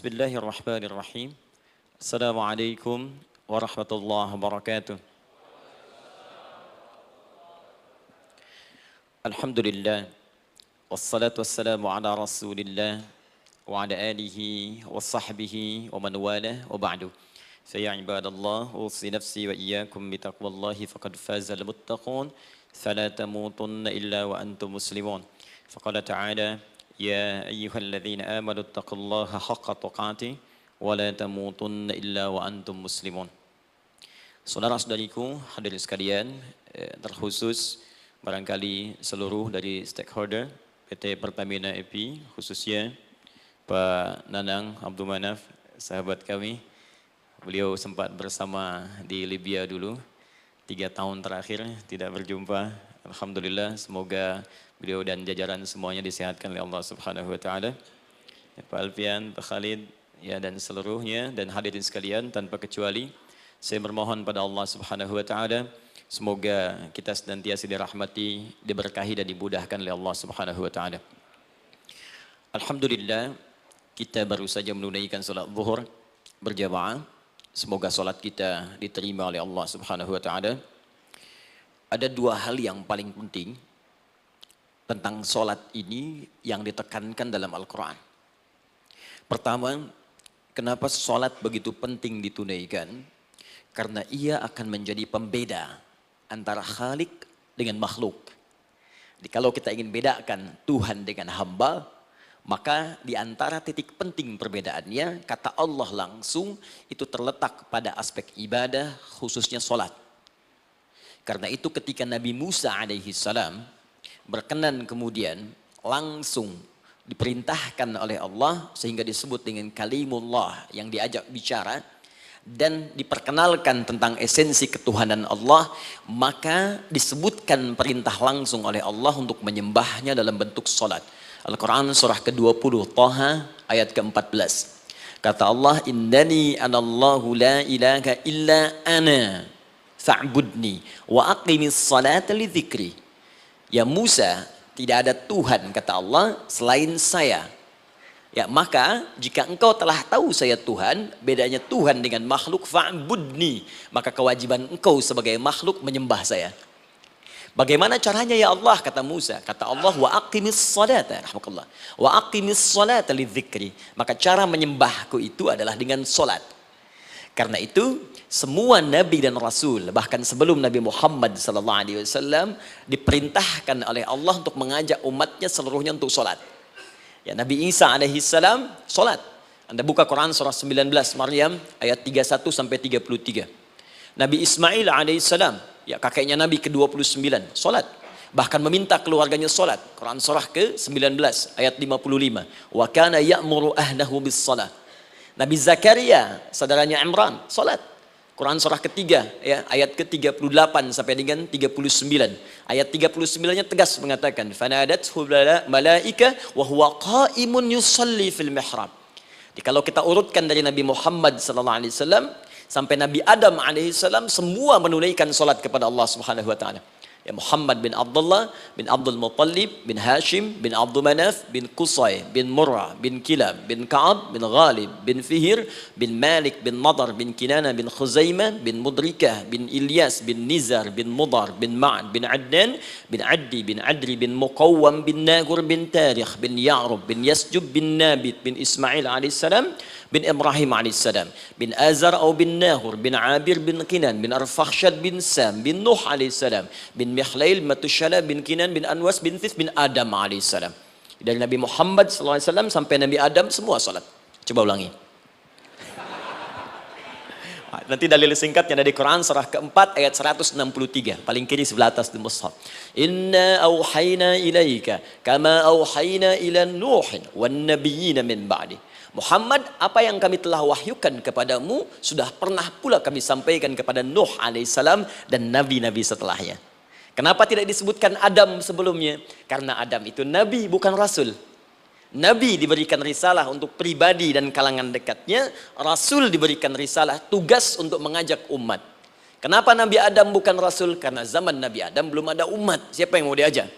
Bismillahirrahmanirrahim. Assalamualaikum warahmatullahi wabarakatuh. Alhamdulillah. Wassalatu wassalamu ala rasulillah wa ala alihi wa sahbihi wa man wala wa ba'du. Faya ibadallah, usi nafsi wa iyyakum bitaqwallahi faqad fazal muttaqun. Fala tamutunna illa wa antum muslimun. Faqala ta'ala, ya ayyuhalladzina amanu taqullaha haqqa tuqatih wa la tamutunna illa wa antum muslimun. Saudara-saudariku hadirin sekalian, terkhusus barangkali seluruh dari stakeholder PT Pertamina EP, khususnya Pak Nanang Abdul Manaf, sahabat kami. Beliau sempat bersama di Libya dulu, 3 tahun terakhir tidak berjumpa. Alhamdulillah, semoga beliau dan jajaran semuanya disehatkan oleh Allah Subhanahu wa taala. Pak Alfian, Pak Khalid, ya, dan seluruhnya dan hadirin sekalian tanpa kecuali, saya bermohon pada Allah Subhanahu wa taala semoga kita senantiasa dirahmati, diberkahi dan dimudahkan oleh Allah Subhanahu wa taala. Alhamdulillah, kita baru saja menunaikan salat zuhur berjamaah. Semoga salat kita diterima oleh Allah Subhanahu wa taala. Ada 2 hal yang paling penting tentang salat ini yang ditekankan dalam Al-Quran. Pertama, kenapa salat begitu penting ditunaikan? Karena ia akan menjadi pembeda antara Khalik dengan makhluk. Jadi kalau kita ingin bedakan Tuhan dengan hamba, maka di antara titik penting perbedaannya, kata Allah langsung itu terletak pada aspek ibadah, khususnya salat. Karena itu ketika Nabi Musa alaihi salam berkenan kemudian langsung diperintahkan oleh Allah sehingga disebut dengan kalimullah yang diajak bicara dan diperkenalkan tentang esensi ketuhanan Allah, maka disebutkan perintah langsung oleh Allah untuk menyembahnya dalam bentuk salat. Al-Quran surah ke-20 Taha ayat ke-14. Kata Allah, innani anallahu la ilaha illa ana fa'budni wa aqimis salata li dzikri. Ya Musa, tidak ada Tuhan kata Allah selain saya. Ya, maka jika engkau telah tahu saya Tuhan, bedanya Tuhan dengan makhluk, fa'budni, maka kewajiban engkau sebagai makhluk menyembah saya. Bagaimana caranya ya Allah, kata Musa? Kata Allah, wa aqimis salata, rahmatullah. Wa aqimis salata li dzikri. Maka cara menyembahku itu adalah dengan salat. Karena itu semua nabi dan rasul, bahkan sebelum Nabi Muhammad SAW, diperintahkan oleh Allah untuk mengajak umatnya seluruhnya untuk salat. Ya, Nabi Isa alaihissalam salat. Anda buka Quran surah 19 Maryam ayat 31 sampai 33. Nabi Ismail alaihissalam, ya kakeknya Nabi ke-29, salat. Bahkan meminta keluarganya salat. Quran surah ke-19 ayat 55. Wa kana ya'muru ahlahu bis salat. Nabi Zakaria, saudaranya Imran, salat. Quran surah ketiga, ya, ayat ke-38 sampai dengan 39. Ayat 39-nya tegas mengatakan, fanadathu malaika wa huwa qa'imun yusalli fil mihrab. Jadi kalau kita urutkan dari Nabi Muhammad sallallahu alaihi wasallam sampai Nabi Adam alaihissalam, semua menunaikan salat kepada Allah Subhanahu wa taala. Ya, Muhammad bin Abdullah bin Abdul Muttalib bin Hashim bin Abdul Manaf bin Qusay bin Murrah bin Kilab bin Ka'ab bin Ghalib bin Fihir bin Malik bin Nadar bin Kinana bin Khuzaimah bin Mudrikah bin Ilyas bin Nizar bin Mudar bin Ma'ad bin Adnan bin Addi bin Adri bin Muqawwam bin Nagur bin Tarikh bin Ya'rub bin Yasjub bin Nabit bin Ismail alaihissalam bin Ibrahim alaihissalam bin Azar atau bin Nahur bin Abir bin Kinan bin Arfakhshad bin Sam bin Nuh alaihissalam bin Mihlail Matushala bin Kinan bin Anwas bin Thith bin Adam alaihissalam. Dari Nabi Muhammad SAW sampai Nabi Adam semua salat. Coba ulangi. Nanti dalil singkatnya dari Quran surah keempat ayat 163, paling kiri sebelah atas di mushaf. Inna auhayna ilaika kama auhayna ila Nuhin wan nabiyina min ba'di. Muhammad, apa yang kami telah wahyukan kepadamu sudah pernah pula kami sampaikan kepada Nuh alaihissalam dan nabi-nabi setelahnya. Kenapa tidak disebutkan Adam sebelumnya? Karena Adam itu nabi bukan rasul. Nabi diberikan risalah untuk pribadi dan kalangan dekatnya, rasul diberikan risalah tugas untuk mengajak umat. Kenapa Nabi Adam bukan rasul? Karena zaman Nabi Adam belum ada umat. Siapa yang mau diajak?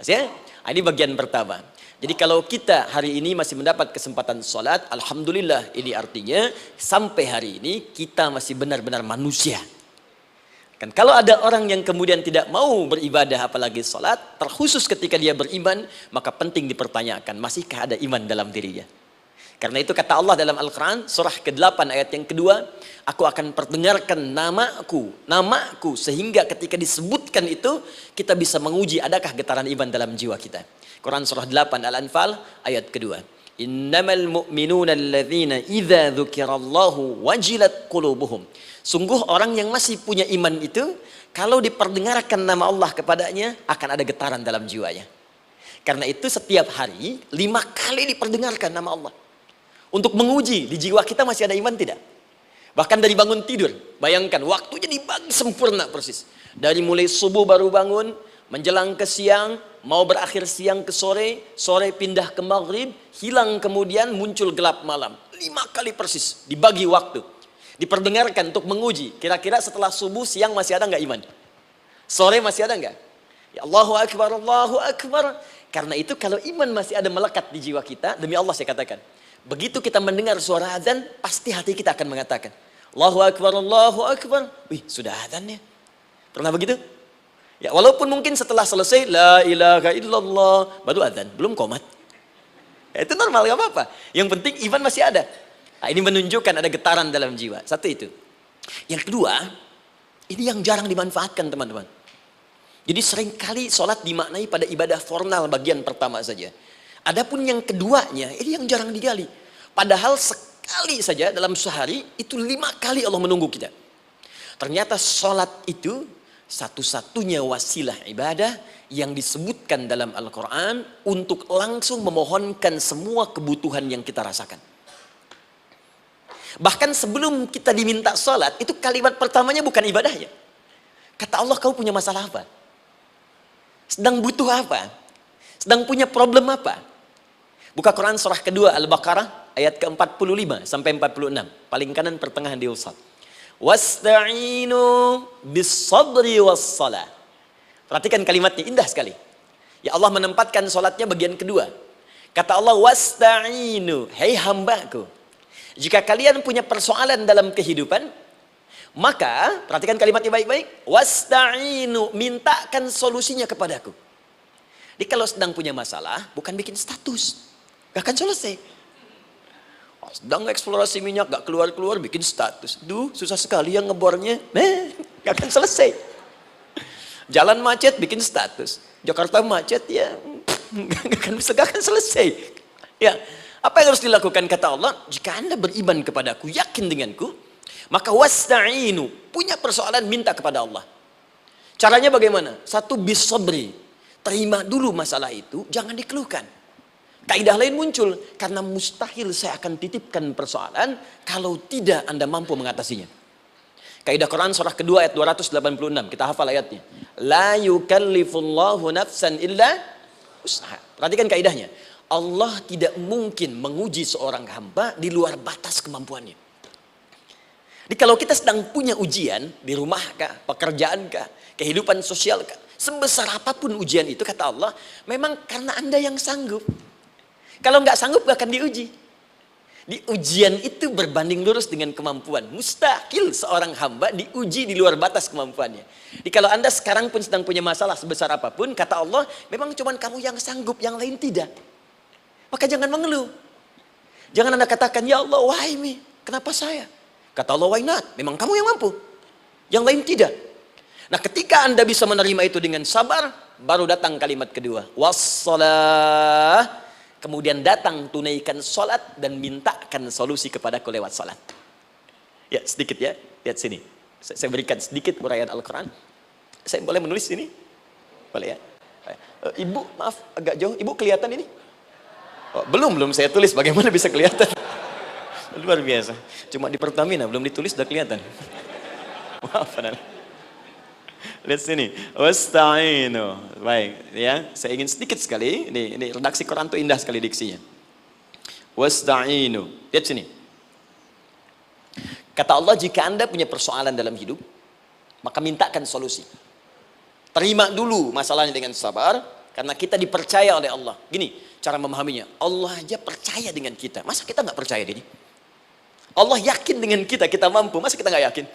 Ya? Ini bagian pertama. Jadi kalau kita hari ini masih mendapat kesempatan sholat, alhamdulillah, ini artinya sampai hari ini kita masih benar-benar manusia. Kan kalau ada orang yang kemudian tidak mau beribadah apalagi sholat, terkhusus ketika dia beriman, maka penting dipertanyakan, masihkah ada iman dalam dirinya? Karena itu kata Allah dalam Al-Quran, surah ke-8 ayat yang kedua, aku akan perdengarkan namaku, sehingga ketika disebutkan itu, kita bisa menguji adakah getaran iman dalam jiwa kita. Quran surah 8 Al-Anfal ayat kedua. Innamal mu'minuna alladzina idza dzukirallahu wajilat qulubuhum. Sungguh orang yang masih punya iman itu, kalau diperdengarkan nama Allah kepadanya, akan ada getaran dalam jiwanya. Karena itu setiap hari 5 kali diperdengarkan nama Allah. Untuk menguji di jiwa kita masih ada iman tidak? Bahkan dari bangun tidur, bayangkan waktunya dibagi sempurna persis. Dari mulai subuh baru bangun, menjelang ke siang, mau berakhir siang ke sore, sore pindah ke maghrib, hilang kemudian muncul gelap malam. 5 kali persis dibagi waktu. Diperdengarkan untuk menguji, kira-kira setelah subuh siang masih ada nggak iman? Sore masih ada nggak? Ya Allahu Akbar, Allahu Akbar. Karena itu kalau iman masih ada melekat di jiwa kita, demi Allah saya katakan, begitu kita mendengar suara azan, pasti hati kita akan mengatakan, Allahu Akbar, Allahu Akbar. Wih, sudah azan ya? Pernah begitu? Ya, walaupun mungkin setelah selesai, La ilaha illallah, baru azan, belum qomat. Ya, itu normal, gak apa-apa. Yang penting iman masih ada. Nah, ini menunjukkan ada getaran dalam jiwa. Satu itu. Yang kedua, ini yang jarang dimanfaatkan teman-teman. Jadi seringkali sholat dimaknai pada ibadah formal bagian pertama saja. Adapun yang keduanya, ini yang jarang digali. Padahal sekali saja dalam sehari, itu 5 kali Allah menunggu kita. Ternyata sholat itu satu-satunya wasilah ibadah yang disebutkan dalam Al-Quran untuk langsung memohonkan semua kebutuhan yang kita rasakan. Bahkan sebelum kita diminta sholat, itu kalimat pertamanya bukan ibadahnya. Kata Allah, kau punya masalah apa? Sedang butuh apa? Sedang punya problem apa? Buka Quran surah kedua Al-Baqarah ayat ke-45 sampai 46. Paling kanan pertengahan di usad. Wasta'inu bis-sabri was-salah. Perhatikan kalimatnya, indah sekali. Ya Allah menempatkan sholatnya bagian kedua. Kata Allah, wasta'inu, hei hambaku, jika kalian punya persoalan dalam kehidupan, maka, perhatikan kalimatnya baik-baik, wasta'inu, mintakan solusinya kepadaku. Jadi kalau sedang punya masalah, bukan bikin status, gak akan selesai. Sedang eksplorasi minyak, gak keluar-keluar, bikin status. Duh, susah sekali yang ngebornya, gak akan selesai. Jalan macet, bikin status. Jakarta macet, ya, gak akan selesai. Ya, apa yang harus dilakukan kata Allah? Jika Anda beriman kepadaku, yakin denganku, maka wasta'inu, punya persoalan minta kepada Allah. Caranya bagaimana? Satu, bis-sabri, terima dulu masalah itu, jangan dikeluhkan. Kaidah lain muncul, karena mustahil saya akan titipkan persoalan kalau tidak Anda mampu mengatasinya. Kaidah Quran surah kedua ayat 286, kita hafal ayatnya. La yukallifullahu nafsan illa usaha. Perhatikan kaidahnya. Allah tidak mungkin menguji seorang hamba di luar batas kemampuannya. Jadi kalau kita sedang punya ujian di rumah kah, pekerjaan kah, kehidupan sosial kah, sebesar apapun ujian itu kata Allah, memang karena Anda yang sanggup. Kalau nggak sanggup gak akan diuji. Di ujian itu berbanding lurus dengan kemampuan. Mustahil seorang hamba diuji di luar batas kemampuannya. Jadi kalau Anda sekarang pun sedang punya masalah sebesar apapun, kata Allah, memang cuma kamu yang sanggup, yang lain tidak. Maka jangan mengeluh. Jangan Anda katakan, ya Allah, why me? Kenapa saya? Kata Allah, why not? Memang kamu yang mampu. Yang lain tidak. Nah, ketika Anda bisa menerima itu dengan sabar, baru datang kalimat kedua. Wassalah. Kemudian datang tunaikan sholat dan mintakan solusi kepadaku lewat sholat. Ya, sedikit ya. Lihat sini. Saya berikan sedikit uraian Al-Quran. Saya boleh menulis sini? Boleh ya? Ibu, maaf, agak jauh. Ibu kelihatan ini? Oh, belum saya tulis, bagaimana bisa kelihatan? Luar biasa. Cuma di Pertamina belum ditulis sudah kelihatan. Maaf, lihat sini. Wasta'inu. Baik, ya. Saya ingin sedikit sekali. Ini redaksi Quran itu indah sekali diksinya. Wasta'inu. Lihat sini. Kata Allah, jika Anda punya persoalan dalam hidup, maka mintakan solusi. Terima dulu masalahnya dengan sabar, karena kita dipercaya oleh Allah. Gini, cara memahaminya. Allah aja percaya dengan kita. Masa kita nggak percaya diri? Allah yakin dengan kita, kita mampu. Masa kita nggak yakin?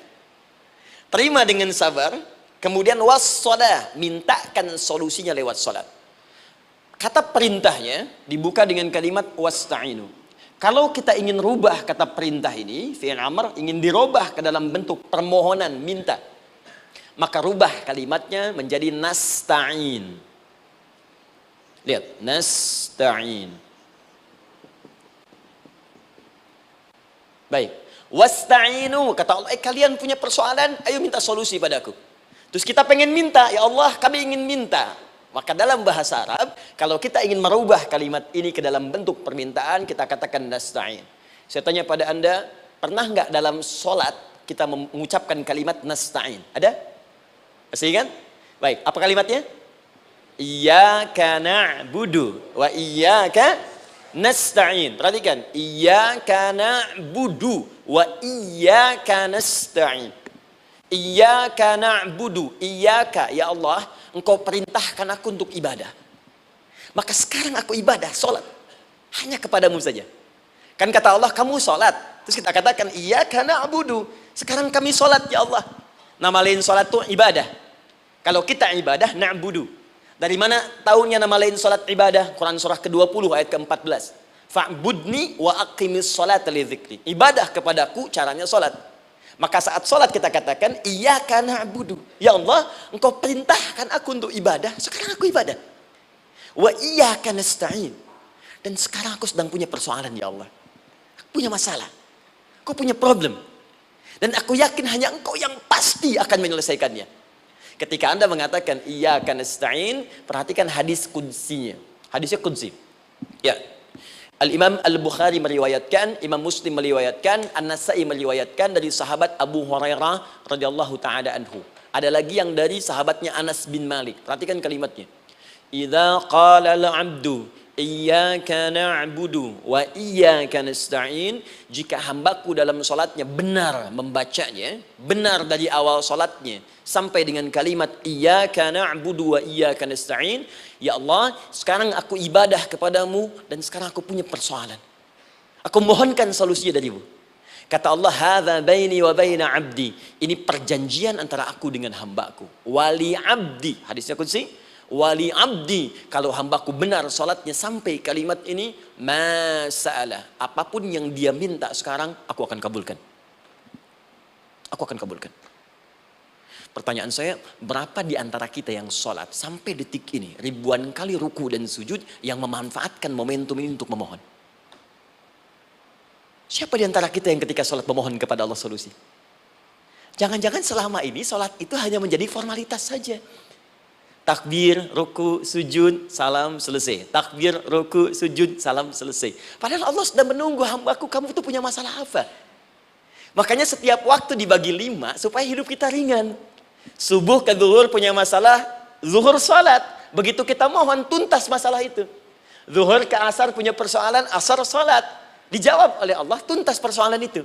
Terima dengan sabar. Kemudian wassalah, mintakan solusinya lewat salat. Kata perintahnya dibuka dengan kalimat wasta'inu. Kalau kita ingin rubah kata perintah ini, fi'il amr, ingin dirubah ke dalam bentuk permohonan, minta, maka rubah kalimatnya menjadi nasta'in. Lihat, nasta'in. Baik. Wasta'inu, kata Allah, kalian punya persoalan, ayo minta solusi padaku. Terus kita pengen minta, ya Allah, kami ingin minta. Maka dalam bahasa Arab, kalau kita ingin merubah kalimat ini ke dalam bentuk permintaan, kita katakan nasta'in. Saya tanya pada Anda, pernah nggak dalam sholat kita mengucapkan kalimat nasta'in? Ada? Masih ingat? Baik, apa kalimatnya? Iyyaka na'budu wa iyyaka nasta'in. Perhatikan, iyyaka na'budu wa iyyaka nasta'in. Iyyaka na'budu, iyyaka, ya Allah, Engkau perintahkan aku untuk ibadah. Maka sekarang aku ibadah, sholat. Hanya kepadamu saja. Kan kata Allah, kamu sholat. Terus kita katakan, iyyaka na'budu. Sekarang kami sholat, ya Allah. Nama lain sholat itu ibadah. Kalau kita ibadah, na'budu. Dari mana tahunnya nama lain sholat ibadah? Quran surah ke-20 ayat ke-14. Fa'budni wa aqimis sholat li dzikri. Ibadah kepadaku, caranya sholat. Maka saat sholat kita katakan, iyyaka na'budu. Ya Allah, Engkau perintahkan aku untuk ibadah. Sekarang aku ibadah. Wa iyyaka nasta'in. Dan sekarang aku sedang punya persoalan, ya Allah. Aku punya masalah. Aku punya problem. Dan aku yakin hanya Engkau yang pasti akan menyelesaikannya. Ketika Anda mengatakan, iyyaka nasta'in, perhatikan hadis qudsinya. Hadisnya qudsi. Ya. Al-Imam Al-Bukhari meriwayatkan, Imam Muslim meriwayatkan, An-Nasai meriwayatkan dari sahabat Abu Hurairah radhiyallahu taala anhu. Ada lagi yang dari sahabatnya Anas bin Malik. Perhatikan kalimatnya. Idza qala al-'abdu iyyaka na'budu wa iyyaka nasta'in, jika hambaku dalam salatnya benar membacanya, benar dari awal salatnya sampai dengan kalimat iyyaka na'budu wa iyyaka nasta'in, ya Allah, sekarang aku ibadah kepadamu dan sekarang aku punya persoalan. Aku mohonkan solusinya darimu. Kata Allah, hadza baini wa baina 'abdi. Ini perjanjian antara aku dengan hambaku. Wali 'abdi. Hadisnya qudsi. Wali 'abdi, kalau hambaku benar salatnya sampai kalimat ini, masalah, apapun yang dia minta sekarang, aku akan kabulkan. Aku akan kabulkan. Pertanyaan saya, berapa di antara kita yang sholat sampai detik ini, ribuan kali ruku dan sujud, yang memanfaatkan momentum ini untuk memohon? Siapa di antara kita yang ketika sholat memohon kepada Allah solusi? Jangan-jangan selama ini sholat itu hanya menjadi formalitas saja. Takbir, ruku, sujud, salam, selesai. Takbir, ruku, sujud, salam, selesai. Padahal Allah sudah menunggu hambaku, kamu itu punya masalah apa? Makanya setiap waktu dibagi 5 supaya hidup kita ringan. Subuh ke zuhur punya masalah, zuhur salat. Begitu kita mohon, tuntas masalah itu. Zuhur ke asar punya persoalan, asar salat. Dijawab oleh Allah, tuntas persoalan itu.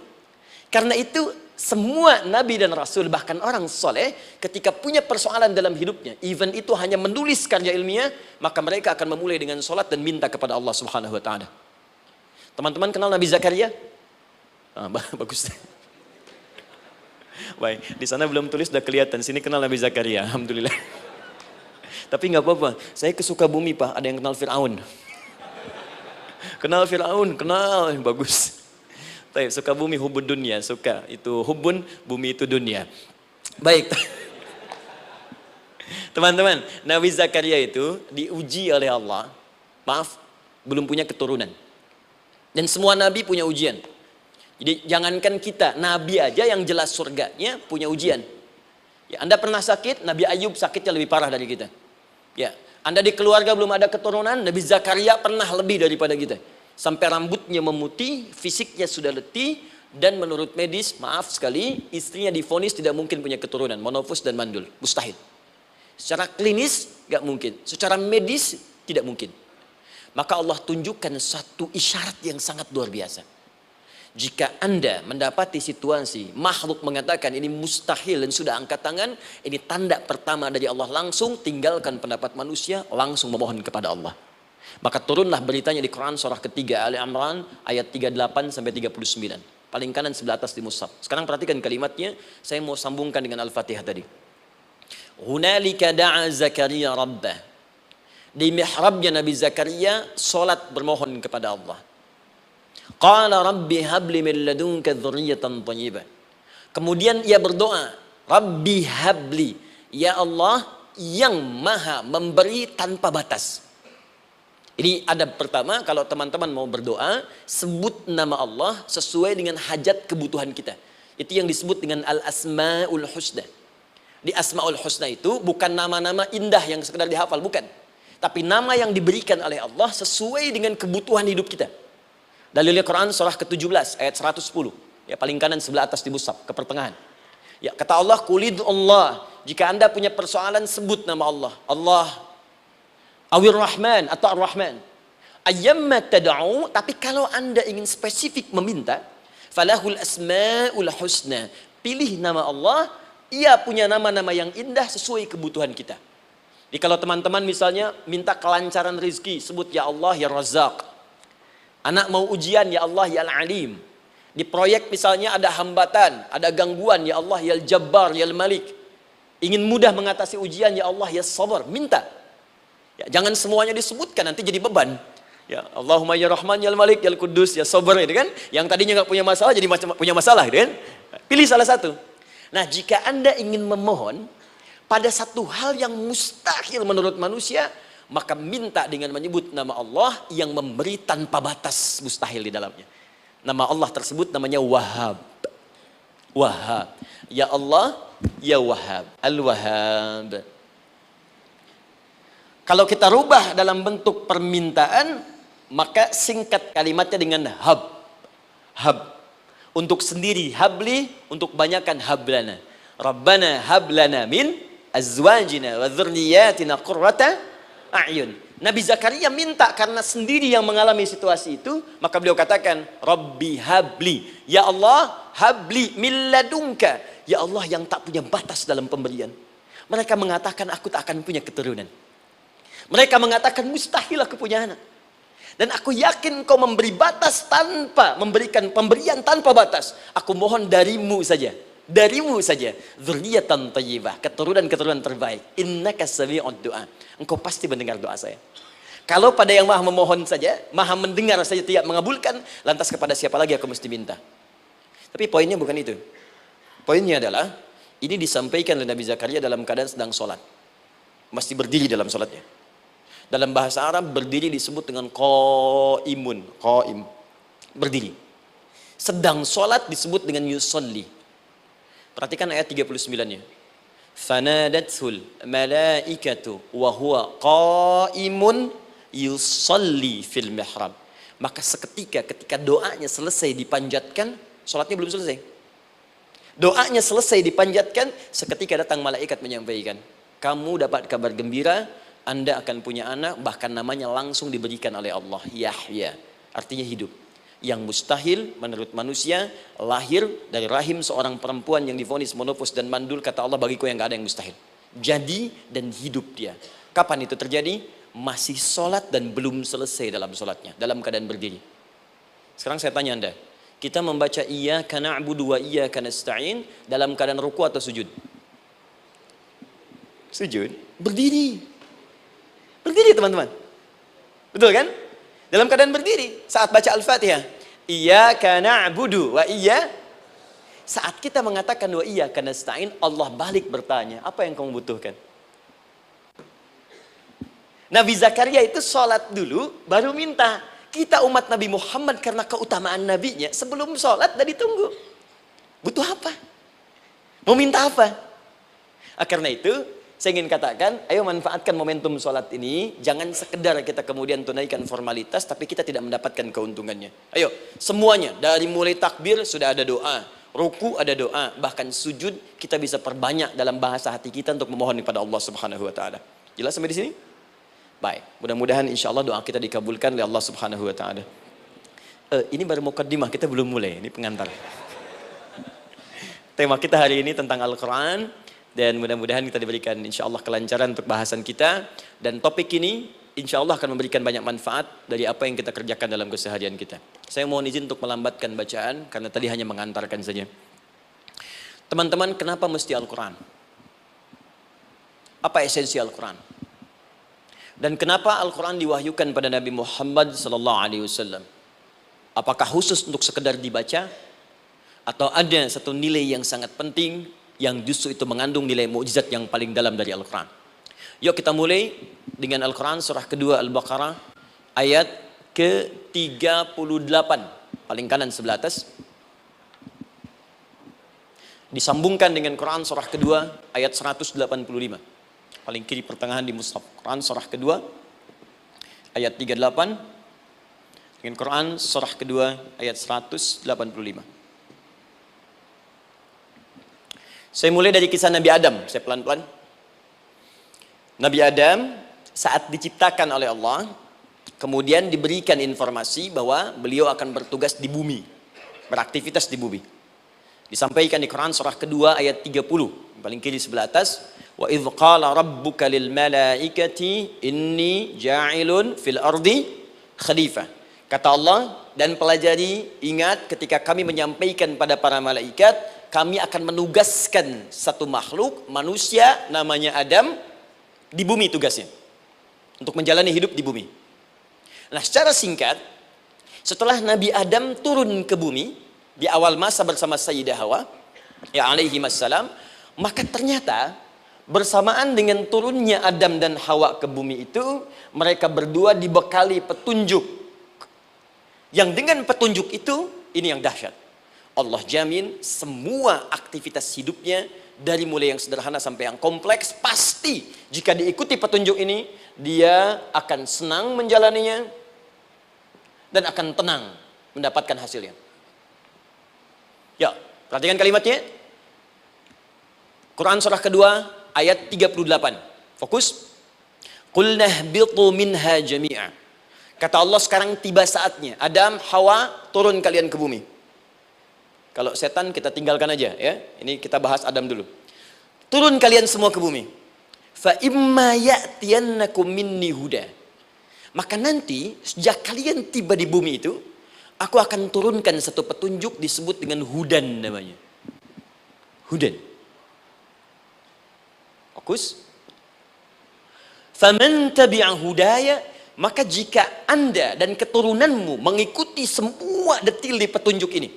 Karena itu semua nabi dan rasul, bahkan orang soleh, ketika punya persoalan dalam hidupnya, even itu hanya menulis karya ilmiah, maka mereka akan memulai dengan sholat dan minta kepada Allah Subhanahu Wa Taala. Teman-teman kenal Nabi Zakaria? Bagus. Baik, di sana belum tulis, sudah kelihatan. Sini kenal Nabi Zakaria, alhamdulillah. Tapi nggak apa-apa. Saya ke Sukabumi, Pak. Ada yang kenal Fir'aun? Kenal Fir'aun, kenal, bagus. Sukabumi hubun dunia, suka itu hubun, bumi itu dunia. Baik. Teman-teman, Nabi Zakaria itu diuji oleh Allah. Maaf, belum punya keturunan. Dan semua nabi punya ujian. Jadi jangankan kita, nabi aja yang jelas surganya punya ujian. Ya, Anda pernah sakit, Nabi Ayub sakitnya lebih parah dari kita. Ya, Anda di keluarga belum ada keturunan, Nabi Zakaria pernah lebih daripada kita. Sampai rambutnya memutih, fisiknya sudah letih, dan menurut medis, maaf sekali, istrinya divonis tidak mungkin punya keturunan, monofus dan mandul, mustahil. Secara klinis, gak mungkin. Secara medis, tidak mungkin. Maka Allah tunjukkan satu isyarat yang sangat luar biasa. Jika Anda mendapati situasi, makhluk mengatakan ini mustahil dan sudah angkat tangan, ini tanda pertama dari Allah, langsung tinggalkan pendapat manusia, langsung memohon kepada Allah. Maka turunlah beritanya di Quran surah ketiga Ali Imran ayat 38 sampai 39. Paling kanan sebelah atas di mushaf. Sekarang perhatikan kalimatnya, saya mau sambungkan dengan Al-Fatihah tadi. Hunalika da'a Zakaria rabbah. Di mihrabnya Nabi Zakaria salat bermohon kepada Allah. Qala rabbi habli min ladunka dzurriyyatan thayyibah. Kemudian ia berdoa, Rabbi habli, ya Allah yang maha memberi tanpa batas. Ini adab pertama, kalau teman-teman mau berdoa, sebut nama Allah sesuai dengan hajat kebutuhan kita. Itu yang disebut dengan al-asma'ul husna. Di asma'ul husna itu bukan nama-nama indah yang sekedar dihafal, bukan. Tapi nama yang diberikan oleh Allah sesuai dengan kebutuhan hidup kita. Dalilnya Quran surah ke-17 ayat 110. Ya, paling kanan sebelah atas di mushaf, ke pertengahan. Ya, kata Allah, Qulid Allah. Jika Anda punya persoalan, sebut nama Allah. Allah Awir Rahman atau Ar-Rahman. Ayyamma tad'u, tapi kalau Anda ingin spesifik meminta, falahul asmaul husna. Pilih nama Allah, ia punya nama-nama yang indah sesuai kebutuhan kita. Jadi kalau teman-teman misalnya minta kelancaran rezeki, sebut ya Allah ya Razzaq. Anak mau ujian, ya Allah ya Al-Alim. Di proyek misalnya ada hambatan, ada gangguan, ya Allah ya Al-Jabbar ya Al-Malik. Ingin mudah mengatasi ujian, ya Allah ya Sabar. Minta. Ya, jangan semuanya disebutkan, nanti jadi beban. Ya, Allahumma ya Rahman ya Al-Malik ya Al-Quddus ya Sabar, gitu kan? Yang tadinya nggak punya masalah jadi punya masalah, gitu kan? Pilih salah satu. Nah, jika Anda ingin memohon pada satu hal yang mustahil menurut manusia, maka minta dengan menyebut nama Allah yang memberi tanpa batas, mustahil di dalamnya. Nama Allah tersebut namanya Wahhab. Wahhab. Ya Allah, ya Wahhab. Al-Wahhab. Kalau kita rubah dalam bentuk permintaan, maka singkat kalimatnya dengan hab. Hab. Untuk sendiri habli, untuk banyakkan hablana. Rabbana hablana min azwajina wa dzurriyyatina qurrata a'yun. Nabi Zakaria minta karena sendiri yang mengalami situasi itu, maka beliau katakan, Rabbi habli. Ya Allah, habli min ladunka. Ya Allah yang tak punya batas dalam pemberian. Mereka mengatakan aku tak akan punya keturunan. Mereka mengatakan mustahil aku punya anak. Dan aku yakin kau memberi batas tanpa memberikan pemberian tanpa batas. Aku mohon darimu saja. Darimu saja. Dzurriyyatan thayyibah, keturunan-keturunan terbaik. Innaka sami'ud du'a. Engkau pasti mendengar doa saya. Kalau pada yang maha memohon saja, maha mendengar saja tidak mengabulkan, lantas kepada siapa lagi aku mesti minta? Tapi poinnya bukan itu. Poinnya adalah ini disampaikan oleh Nabi Zakaria dalam keadaan sedang sholat. Masih berdiri dalam sholatnya. Dalam bahasa Arab berdiri disebut dengan qaimun, qaim, berdiri. Sedang sholat disebut dengan yusolli. Perhatikan ayat 39-nya. Fanadatul malaikatu wa huwa qaimun yusolli fil mihrab. Maka seketika ketika doanya selesai dipanjatkan, sholatnya belum selesai. Doanya selesai dipanjatkan, seketika datang malaikat menyampaikan, kamu dapat kabar gembira, Anda akan punya anak, bahkan namanya langsung diberikan oleh Allah, Yahya, artinya hidup. Yang mustahil menurut manusia, lahir dari rahim seorang perempuan yang divonis monopos dan mandul, kata Allah, bagiku yang gak ada yang mustahil. Jadi dan hidup dia. Kapan itu terjadi? Masih sholat dan belum selesai dalam sholatnya, dalam keadaan berdiri. Sekarang saya tanya Anda, kita membaca iyyaka na'budu wa iyyaka nasta'in dalam keadaan ruku atau sujud? Sujud, berdiri. Berdiri teman-teman. Betul kan? Dalam keadaan berdiri saat baca Al-Fatihah. Iyyaka na'budu wa saat kita mengatakan wa iyyaka nasta'in, Allah balik bertanya, apa yang kamu butuhkan? Nabi Zakaria itu sholat dulu baru minta. Kita umat Nabi Muhammad karena keutamaan nabinya, sebelum sholat dah ditunggu. Butuh apa? Mau minta apa? Karena itu saya ingin katakan, ayo manfaatkan momentum sholat ini. Jangan sekedar kita kemudian tunaikan formalitas, tapi kita tidak mendapatkan keuntungannya. Ayo, semuanya. Dari mulai takbir sudah ada doa. Ruku ada doa. Bahkan sujud kita bisa perbanyak dalam bahasa hati kita untuk memohon kepada Allah Subhanahu Wa Taala. Jelas sampai di sini? Baik. Mudah-mudahan insya Allah doa kita dikabulkan oleh Allah Subhanahu Wa Taala. Ini baru mukaddimah, kita belum mulai. Ini pengantar. Tema kita hari ini tentang Al-Quran. Dan mudah-mudahan kita diberikan insya Allah kelancaran untuk bahasan kita. Dan topik ini insya Allah akan memberikan banyak manfaat dari apa yang kita kerjakan dalam keseharian kita. Saya mohon izin untuk melambatkan bacaan karena tadi hanya mengantarkan saja. Teman-teman, kenapa mesti Al-Quran? Apa esensi Al-Quran? Dan kenapa Al-Quran diwahyukan pada Nabi Muhammad SAW? Apakah khusus untuk sekedar dibaca? Atau ada satu nilai yang sangat penting yang justru itu mengandung nilai mukjizat yang paling dalam dari Al-Quran? Yuk kita mulai dengan Al-Quran surah kedua Al-Baqarah ayat ke-38, paling kanan sebelah atas. Disambungkan dengan Quran surah kedua ayat 185, paling kiri pertengahan di mushaf. Quran surah kedua ayat 38 dengan Quran surah kedua ayat 185. Saya mulai dari kisah Nabi Adam, saya pelan-pelan. Nabi Adam saat diciptakan oleh Allah, kemudian diberikan informasi bahwa beliau akan bertugas di bumi, beraktivitas di bumi. Disampaikan di Quran surah kedua ayat 30, paling kiri sebelah atas. Wa idh qala rabbuka lil malaikati inni ja'ilun fil ardi khalifah. Kata Allah, dan pelajari, ingat ketika kami menyampaikan pada para malaikat, kami akan menugaskan satu makhluk, manusia namanya Adam, di bumi tugasnya. Untuk menjalani hidup di bumi. Nah, secara singkat, setelah Nabi Adam turun ke bumi, di awal masa bersama Sayyidah Hawa, ya alaihi wassalam, maka ternyata bersamaan dengan turunnya Adam dan Hawa ke bumi itu, mereka berdua dibekali petunjuk. Yang dengan petunjuk itu, ini yang dahsyat. Allah jamin semua aktivitas hidupnya, dari mulai yang sederhana sampai yang kompleks, pasti jika diikuti petunjuk ini, dia akan senang menjalaninya dan akan tenang mendapatkan hasilnya. Ya, perhatikan kalimatnya. Quran surah kedua ayat 38. Fokus. Qul nahbitu minha jami'a. Kata Allah, sekarang tiba saatnya. Adam, Hawa, turun kalian ke bumi. Kalau setan kita tinggalkan aja ya. Ini kita bahas Adam dulu. Turun kalian semua ke bumi. Fa imma ya'tiyannakum minni huda. Maka nanti sejak kalian tiba di bumi itu, aku akan turunkan satu petunjuk disebut dengan hudan namanya. Hudan. Fokus. Faman tabi'a hudaya, maka jika Anda dan keturunanmu mengikuti semua detil di petunjuk ini,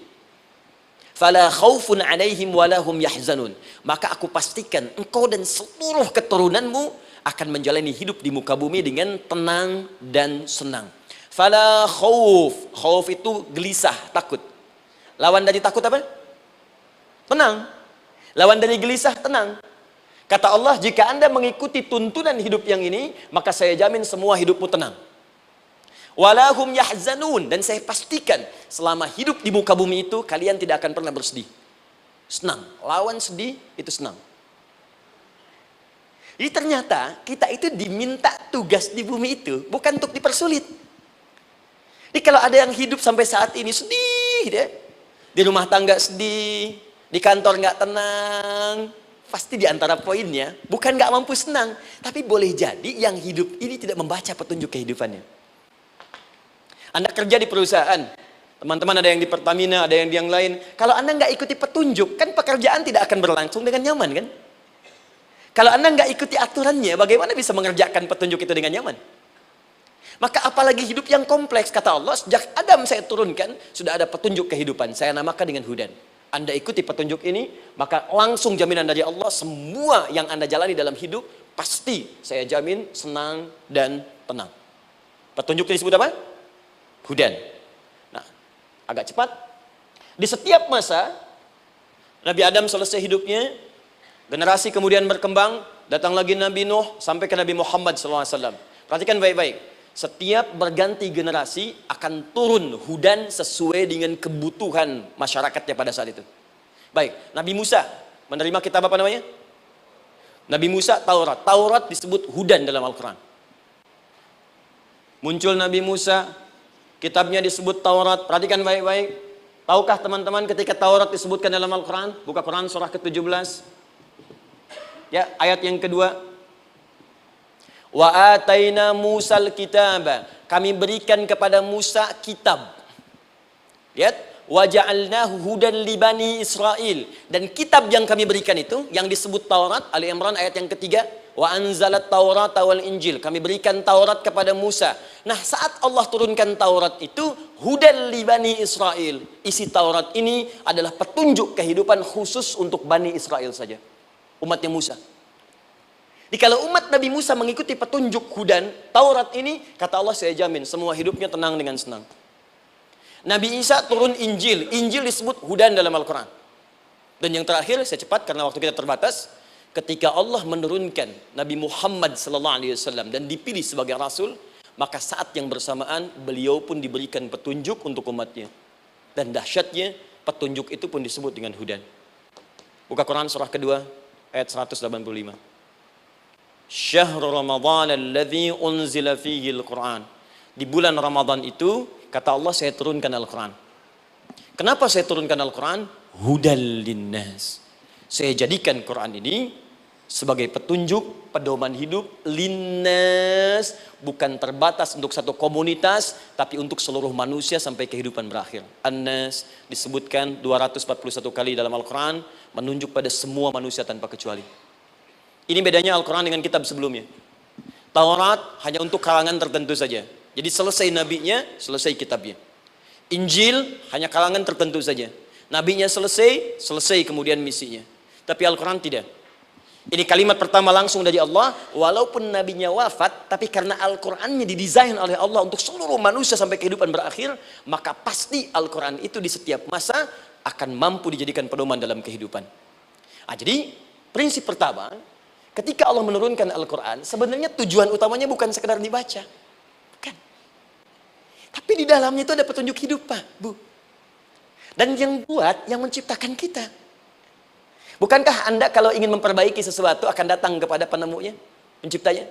fala khaufun alaihim walahum yahzanun, maka aku pastikan engkau dan seluruh keturunanmu akan menjalani hidup di muka bumi dengan tenang dan senang. Fala khauf, khauf itu gelisah, takut. Lawan dari takut apa? Tenang. Lawan dari gelisah, tenang. Kata Allah, jika Anda mengikuti tuntunan hidup yang ini, maka saya jamin semua hidupmu tenang. Walahum yahzanun, dan saya pastikan selama hidup di muka bumi itu kalian tidak akan pernah bersedih. Senang. Lawan sedih itu senang. Jadi ternyata kita itu diminta tugas di bumi itu bukan untuk dipersulit. Jadi kalau ada yang hidup sampai saat ini sedih deh, di rumah tangga sedih, di kantor nggak tenang, pasti di antara poinnya bukan nggak mampu senang, tapi boleh jadi yang hidup ini tidak membaca petunjuk kehidupannya. Anda kerja di perusahaan, teman-teman ada yang di Pertamina, ada yang di yang lain. Kalau Anda nggak ikuti petunjuk, kan pekerjaan tidak akan berlangsung dengan nyaman kan? Kalau Anda nggak ikuti aturannya, bagaimana bisa mengerjakan petunjuk itu dengan nyaman? Maka apalagi hidup yang kompleks, kata Allah, sejak Adam saya turunkan, sudah ada petunjuk kehidupan, saya namakan dengan hudan. Anda ikuti petunjuk ini, maka langsung jaminan dari Allah, semua yang Anda jalani dalam hidup, pasti saya jamin senang dan tenang. Petunjuk ini disebut apa? Hudan. Nah, agak cepat. Di setiap masa, Nabi Adam selesai hidupnya, generasi kemudian berkembang, datang lagi Nabi Nuh, sampai ke Nabi Muhammad SAW. Perhatikan baik-baik. Setiap berganti generasi akan turun hudan sesuai dengan kebutuhan masyarakatnya pada saat itu. Baik, Nabi Musa menerima kitab apa namanya? Nabi Musa, Taurat. Taurat disebut hudan dalam Al-Quran. Muncul Nabi Musa, kitabnya disebut Taurat. Perhatikan baik-baik. Tahukah teman-teman ketika Taurat disebutkan dalam Al-Quran? Buka Quran surah ke-17. Ya, ayat yang kedua. Wa ataina Musal kitaba. Kami berikan kepada Musa kitab. Lihat. Wa ja'alnahu hudan li bani Israil. Dan kitab yang kami berikan itu, yang disebut Taurat, Ali Imran ayat yang ketiga. Wa anzalat Taurat wal Injil. Kami berikan Taurat kepada Musa. Nah, saat Allah turunkan Taurat itu, hudan li bani Israil. Isi Taurat ini adalah petunjuk kehidupan khusus untuk Bani Israel saja. Umatnya Musa. Jadi kalau umat Nabi Musa mengikuti petunjuk hudan, Taurat ini, kata Allah, saya jamin semua hidupnya tenang dengan senang. Nabi Isa turun Injil. Injil disebut hudan dalam Al-Quran. Dan yang terakhir, saya cepat karena waktu kita terbatas. Ketika Allah menurunkan Nabi Muhammad SAW dan dipilih sebagai Rasul, maka saat yang bersamaan beliau pun diberikan petunjuk untuk umatnya. Dan dahsyatnya, petunjuk itu pun disebut dengan hudan. Buka Quran surah kedua, ayat 185. Syahrul Ramadan alladzi unzila fihi al-Quran. Di bulan Ramadan itu, kata Allah, saya turunkan Al-Quran. Kenapa saya turunkan Al-Quran? Hudal linnas. Saya jadikan Quran ini sebagai petunjuk, pedoman hidup linnas, bukan terbatas untuk satu komunitas, tapi untuk seluruh manusia sampai kehidupan berakhir. An-Nas disebutkan 241 kali dalam Al-Quran, menunjuk pada semua manusia tanpa kecuali. Ini bedanya Al-Quran dengan kitab sebelumnya. Taurat hanya untuk kalangan tertentu saja. Jadi selesai nabinya, selesai kitabnya. Injil hanya kalangan tertentu saja. Nabinya selesai, selesai kemudian misinya. Tapi Al-Quran tidak. Ini kalimat pertama langsung dari Allah. Walaupun nabinya wafat, tapi karena Al-Qurannya didesain oleh Allah untuk seluruh manusia sampai kehidupan berakhir, maka pasti Al-Quran itu di setiap masa akan mampu dijadikan pedoman dalam kehidupan. Nah, jadi prinsip pertama, ketika Allah menurunkan Al-Quran, sebenarnya tujuan utamanya bukan sekedar dibaca. Bukan. Tapi di dalamnya itu ada petunjuk hidup, Pak, Bu. Dan yang buat, yang menciptakan kita. Bukankah Anda kalau ingin memperbaiki sesuatu akan datang kepada penemunya, penciptanya?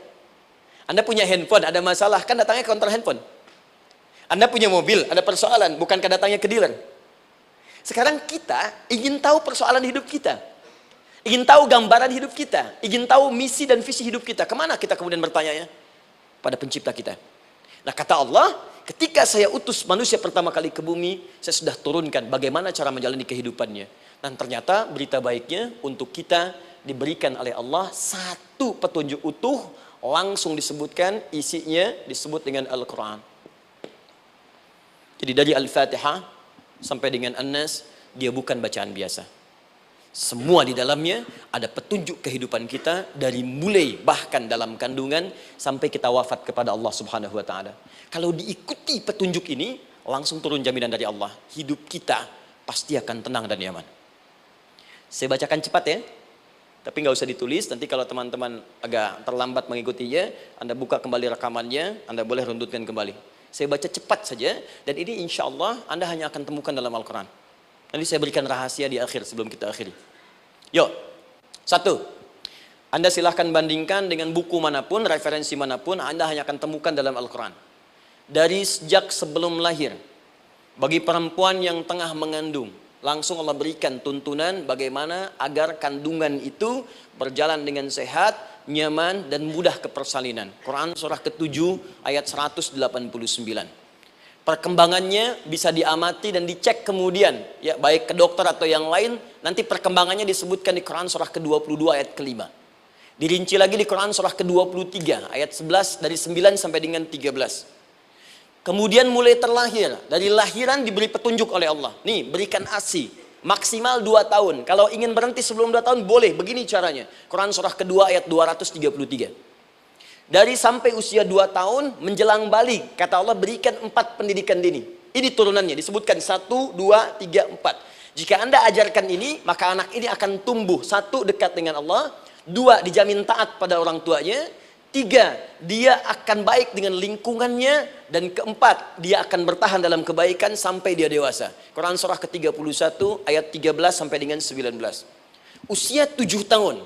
Anda punya handphone, ada masalah, kan datangnya ke counter handphone. Anda punya mobil, ada persoalan, bukankah datangnya ke dealer? Sekarang kita ingin tahu persoalan hidup kita. Ingin tahu gambaran hidup kita. Ingin tahu misi dan visi hidup kita. Kemana kita kemudian bertanya? Pada pencipta kita. Nah, kata Allah, ketika saya utus manusia pertama kali ke bumi, saya sudah turunkan bagaimana cara menjalani kehidupannya. Dan ternyata berita baiknya untuk kita diberikan oleh Allah satu petunjuk utuh, langsung disebutkan, isinya disebut dengan Al-Quran. Jadi dari Al-Fatihah sampai dengan An-Nas, dia bukan bacaan biasa. Semua di dalamnya ada petunjuk kehidupan kita dari mulai bahkan dalam kandungan sampai kita wafat kepada Allah Subhanahu wa taala. Kalau diikuti petunjuk ini, langsung turun jaminan dari Allah. Hidup kita pasti akan tenang dan nyaman. Saya bacakan cepat ya. Tapi nggak usah ditulis, nanti kalau teman-teman agak terlambat mengikutinya, Anda buka kembali rekamannya, Anda boleh runtutkan kembali. Saya baca cepat saja, dan ini insya Allah Anda hanya akan temukan dalam Al-Quran. Nanti saya berikan rahasia di akhir sebelum kita akhiri. Yuk, satu, Anda silahkan bandingkan dengan buku manapun, referensi manapun, Anda hanya akan temukan dalam Al-Quran. Dari sejak sebelum lahir, bagi perempuan yang tengah mengandung, langsung Allah berikan tuntunan bagaimana agar kandungan itu berjalan dengan sehat, nyaman, dan mudah ke persalinan. Quran surah ke-7 ayat 189. Perkembangannya bisa diamati dan dicek kemudian, ya baik ke dokter atau yang lain. Nanti perkembangannya disebutkan di Quran surah ke-22 ayat ke-5. Dirinci lagi di Quran surah ke-23 ayat 11 dari 9 sampai dengan 13. Kemudian mulai terlahir, dari lahiran diberi petunjuk oleh Allah. Nih, berikan ASI, maksimal 2 tahun. Kalau ingin berhenti sebelum 2 tahun, boleh, begini caranya. Quran surah kedua ayat 233. Dari sampai usia 2 tahun, menjelang balik, kata Allah berikan 4 pendidikan dini. Ini turunannya, disebutkan 1, 2, 3, 4. Jika Anda ajarkan ini, maka anak ini akan tumbuh. 1, dekat dengan Allah. 2, dijamin taat pada orang tuanya. 3, dia akan baik dengan lingkungannya. Dan 4, dia akan bertahan dalam kebaikan sampai dia dewasa. Quran surah ke-31 ayat 13 sampai dengan 19. Usia 7 tahun,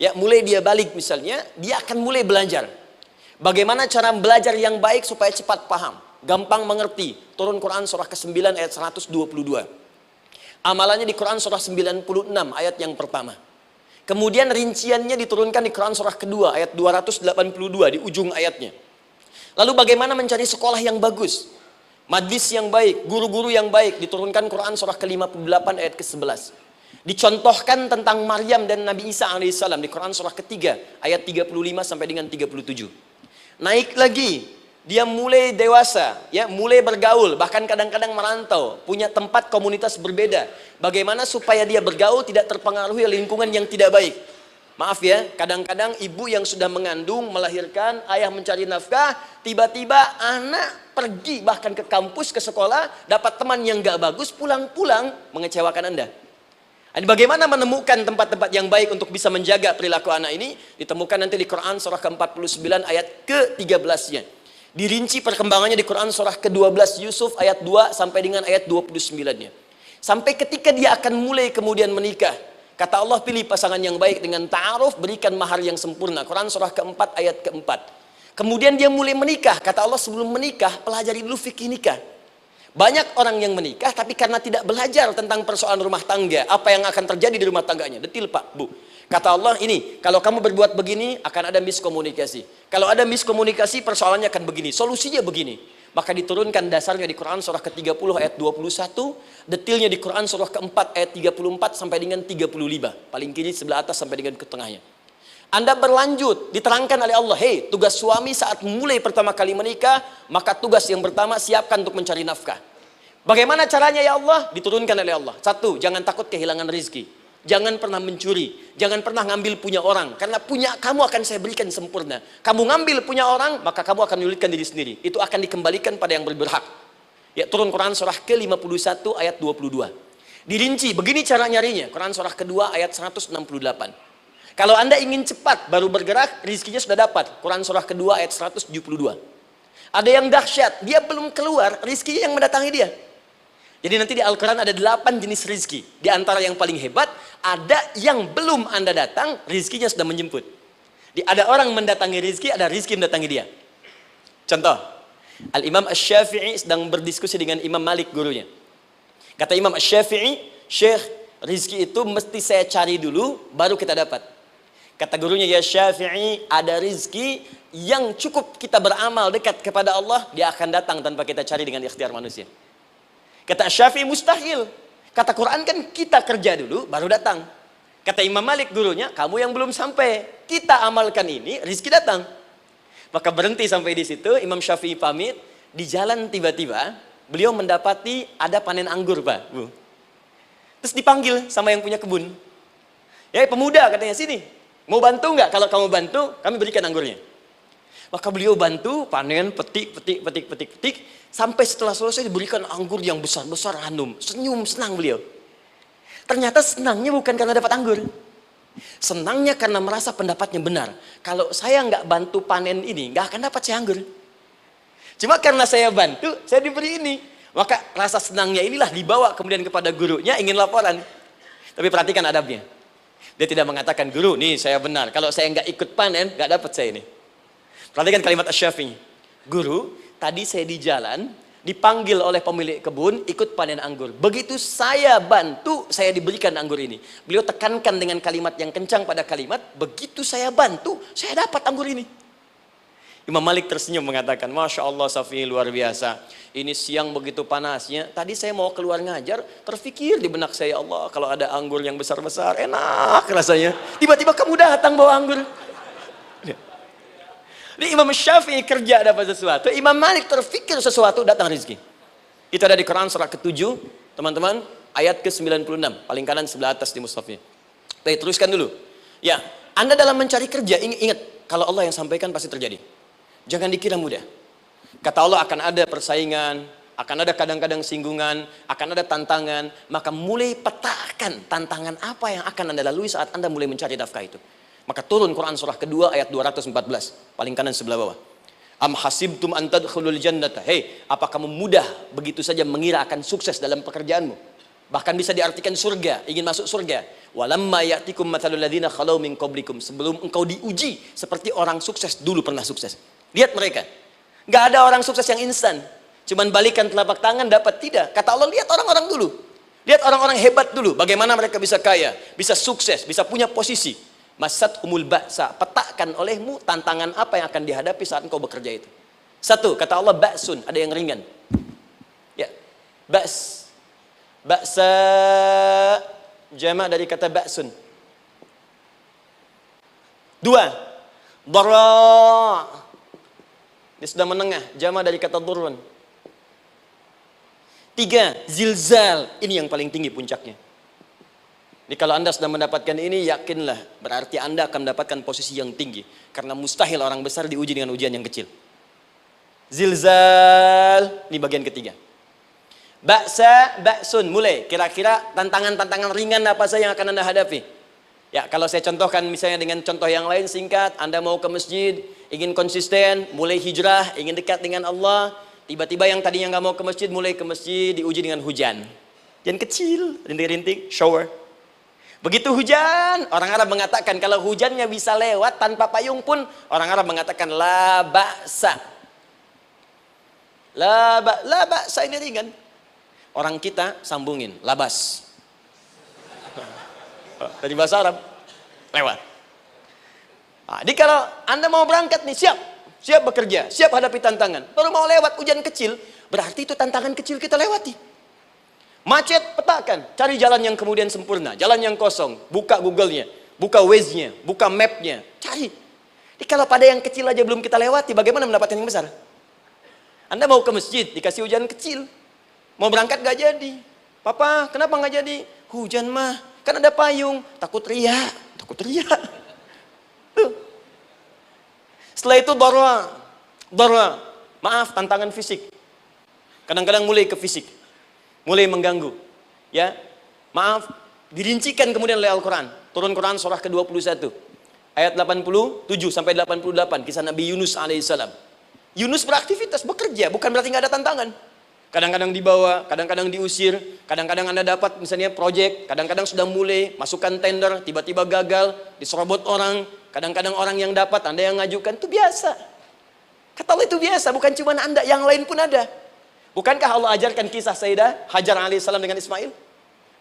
ya mulai dia balik misalnya, dia akan mulai belajar. Bagaimana cara belajar yang baik supaya cepat paham, gampang mengerti. Turun Quran surah ke-9 ayat 122. Amalannya di Quran surah 96 ayat yang pertama. Kemudian rinciannya diturunkan di Quran surah kedua ayat 282 di ujung ayatnya. Lalu bagaimana mencari sekolah yang bagus, majlis yang baik, guru-guru yang baik, diturunkan Quran surah ke-58 ayat ke-11. Dicontohkan tentang Maryam dan Nabi Isa alaihissalam di Quran surah ketiga ayat 35 sampai dengan 37. Naik lagi, dia mulai dewasa, ya, mulai bergaul, bahkan kadang-kadang merantau, punya tempat komunitas berbeda. Bagaimana supaya dia bergaul tidak terpengaruhi lingkungan yang tidak baik. Maaf ya, kadang-kadang ibu yang sudah mengandung, melahirkan, ayah mencari nafkah, tiba-tiba anak pergi bahkan ke kampus, ke sekolah, dapat teman yang gak bagus, pulang-pulang mengecewakan Anda. Bagaimana menemukan tempat-tempat yang baik untuk bisa menjaga perilaku anak ini? Ditemukan nanti di Quran surah ke-49 ayat ke-13-nya. Dirinci perkembangannya di Quran surah ke-12 Yusuf ayat 2 sampai dengan ayat 29-nya. Sampai ketika dia akan mulai kemudian menikah. Kata Allah, pilih pasangan yang baik dengan ta'aruf, berikan mahar yang sempurna. Quran surah ke-4 ayat ke-4. Kemudian dia mulai menikah. Kata Allah, sebelum menikah, pelajari dulu fikih nikah. Banyak orang yang menikah tapi karena tidak belajar tentang persoalan rumah tangga, apa yang akan terjadi di rumah tangganya. Detil Pak, Bu. Kata Allah, ini kalau kamu berbuat begini akan ada miskomunikasi. Kalau ada miskomunikasi persoalannya akan begini, solusinya begini. Maka diturunkan dasarnya di Quran surah ke-30 ayat 21, detilnya di Quran surah ke-4 ayat 34 sampai dengan 35. Paling kiri sebelah atas sampai dengan ke tengahnya. Anda berlanjut, diterangkan oleh Allah, hei, tugas suami saat mulai pertama kali menikah, maka tugas yang pertama siapkan untuk mencari nafkah. Bagaimana caranya ya Allah? Diturunkan oleh Allah. Satu, jangan takut kehilangan rezeki. Jangan pernah mencuri, jangan pernah ngambil punya orang, karena punya kamu akan saya berikan sempurna. Kamu ngambil punya orang, maka kamu akan menyulitkan diri sendiri. Itu akan dikembalikan pada yang berhak. Ya, turun Quran surah ke-51 ayat 22. Dirinci, begini cara nyarinya. Quran surah kedua ayat 168. Kalau Anda ingin cepat baru bergerak, rizkinya sudah dapat. Quran surah kedua ayat 172. Ada yang dahsyat, dia belum keluar, rizkinya yang mendatangi dia. Jadi nanti di Al-Quran ada 8 jenis rizki. Di antara yang paling hebat, ada yang belum Anda datang, rizkinya sudah menjemput. Ada orang mendatangi rizki, ada rizki mendatangi dia. Contoh, Al-Imam Asy-Syafi'i sedang berdiskusi dengan Imam Malik gurunya. Kata Imam Asy-Syafi'i, Syekh, rizki itu mesti saya cari dulu, baru kita dapat. Kata gurunya, ya Syafi'i, ada rizki yang cukup kita beramal dekat kepada Allah, dia akan datang tanpa kita cari dengan ikhtiar manusia. Kata Syafi'i, mustahil. Kata Quran kan kita kerja dulu, baru datang. Kata Imam Malik gurunya, kamu yang belum sampai, kita amalkan ini, rizki datang. Maka berhenti sampai di situ, Imam Syafi'i pamit, di jalan tiba-tiba, beliau mendapati ada panen anggur, Pak, Bu. Terus dipanggil sama yang punya kebun. Ya, pemuda katanya, sini. Mau bantu nggak? Kalau kamu bantu, kami berikan anggurnya. Maka beliau bantu, panen, petik. Sampai setelah selesai diberikan anggur yang besar-besar, hanum. Senyum, senang beliau. Ternyata senangnya bukan karena dapat anggur. Senangnya karena merasa pendapatnya benar. Kalau saya nggak bantu panen ini, nggak akan dapat saya anggur. Cuma karena saya bantu, saya diberi ini. Maka rasa senangnya inilah dibawa kemudian kepada gurunya, ingin laporan. Tapi perhatikan adabnya. Dia tidak mengatakan, guru, nih saya benar. Kalau saya nggak ikut panen, nggak dapat saya ini. Perhatikan kalimat Asy-Syafi'i. Guru, tadi saya di jalan, dipanggil oleh pemilik kebun, ikut panen anggur. Begitu saya bantu, saya diberikan anggur ini. Beliau tekankan dengan kalimat yang kencang pada kalimat, begitu saya bantu, saya dapat anggur ini. Imam Malik tersenyum mengatakan, Masya Allah Syafi'i, luar biasa. Ini siang begitu panasnya, tadi saya mau keluar ngajar, terfikir di benak saya, Allah, kalau ada anggur yang besar-besar, enak rasanya. Tiba-tiba kamu datang bawa anggur. Jadi Imam Syafi'i kerja dapat sesuatu, Imam Malik terfikir sesuatu, datang rezeki. Itu ada di Quran surah ke-7, teman-teman, ayat ke-96, paling kanan sebelah atas di mushafnya. Baik, teruskan dulu. Ya, Anda dalam mencari kerja, ingat, kalau Allah yang sampaikan pasti terjadi. Jangan dikira mudah. Kata Allah akan ada persaingan, akan ada kadang-kadang singgungan, akan ada tantangan, maka mulai petakan tantangan apa yang akan Anda lalui saat Anda mulai mencari nafkah itu. Maka turun Quran surah kedua ayat 214, paling kanan sebelah bawah. Am hasibtum an tadkhulul jannata. Hei, apa kamu mudah begitu saja mengira akan sukses dalam pekerjaanmu? Bahkan bisa diartikan surga, ingin masuk surga. Walamma ya'tikum mathalul ladzina khalau min qablikum. Sebelum engkau diuji seperti orang sukses dulu pernah sukses. Lihat mereka. Enggak ada orang sukses yang instan. Cuman balikan telapak tangan dapat, tidak. Kata Allah, lihat orang-orang dulu. Lihat orang-orang hebat dulu, bagaimana mereka bisa kaya, bisa sukses, bisa punya posisi. Masat umul ba'sa, petakan olehmu tantangan apa yang akan dihadapi saat engkau bekerja itu. Satu, kata Allah ba'sun, ada yang ringan. Ya, ba's. Ba'sa jamak dari kata ba'sun. Dua, dara. Dia sudah menengah, jamak dari kata durun. Tiga, zilzal. Ini yang paling tinggi puncaknya. Jadi kalau Anda sudah mendapatkan ini, yakinlah, berarti Anda akan mendapatkan posisi yang tinggi. Karena mustahil orang besar diuji dengan ujian yang kecil. Zilzal, ini bagian ketiga. Ba'sa, ba'sun, mulai. Kira-kira tantangan-tantangan ringan apa saja yang akan Anda hadapi? Ya, kalau saya contohkan misalnya dengan contoh yang lain singkat, Anda mau ke masjid, ingin konsisten, mulai hijrah, ingin dekat dengan Allah, tiba-tiba yang tadinya nggak mau ke masjid, mulai ke masjid, diuji dengan hujan. Yang kecil, rintik-rintik, shower. Begitu hujan, orang Arab mengatakan kalau hujannya bisa lewat tanpa payung pun, orang Arab mengatakan la ba'sa. La ba'sa ini ringan. Orang kita sambungin, labas. Dari bahasa Arab, lewat. Nah, jadi kalau Anda mau berangkat nih, siap bekerja, siap hadapi tantangan. Baru mau lewat hujan kecil, berarti itu tantangan kecil kita lewati. Macet, petakan, cari jalan yang kemudian sempurna, jalan yang kosong, buka Google-nya, buka Waze-nya, buka map-nya, cari. Jadi kalau pada yang kecil aja belum kita lewati, bagaimana mendapatkan yang besar? Anda mau ke masjid, dikasih hujan kecil, mau berangkat gak jadi. Papa, kenapa gak jadi? Hujan mah, kan ada payung, takut riak. Tuh. Setelah itu darwa, maaf, tantangan fisik. Kadang-kadang mulai ke fisik, mulai mengganggu. Ya, maaf, dirincikan kemudian oleh Al-Quran. Turun Quran surah ke-21. Ayat 87 sampai 88, kisah Nabi Yunus alaihissalam. Yunus beraktivitas, bekerja, bukan berarti nggak ada tantangan. Kadang-kadang dibawa, kadang-kadang diusir, kadang-kadang Anda dapat misalnya proyek, kadang-kadang sudah mulai, masukkan tender, tiba-tiba gagal, diserobot orang, kadang-kadang orang yang dapat, Anda yang ngajukan, itu biasa. Kata Allah itu biasa, bukan cuma Anda, yang lain pun ada. Bukankah Allah ajarkan kisah Sayyidah Hajar alaihissalam dengan Ismail?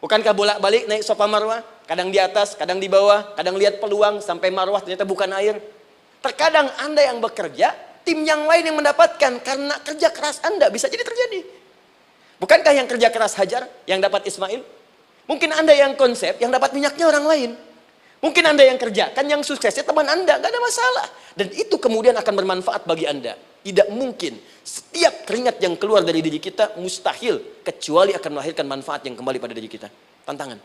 Bukankah bolak-balik naik Safa Marwah, kadang di atas, kadang di bawah, kadang lihat peluang sampai Marwah ternyata bukan air. Terkadang Anda yang bekerja, tim yang lain yang mendapatkan karena kerja keras Anda bisa jadi terjadi. Bukankah yang kerja keras Hajar yang dapat Ismail? Mungkin Anda yang konsep yang dapat minyaknya orang lain. Mungkin Anda yang kerjakan yang suksesnya teman Anda, gak ada masalah. Dan itu kemudian akan bermanfaat bagi Anda. Tidak mungkin setiap keringat yang keluar dari diri kita mustahil kecuali akan melahirkan manfaat yang kembali pada diri kita. Tantangan.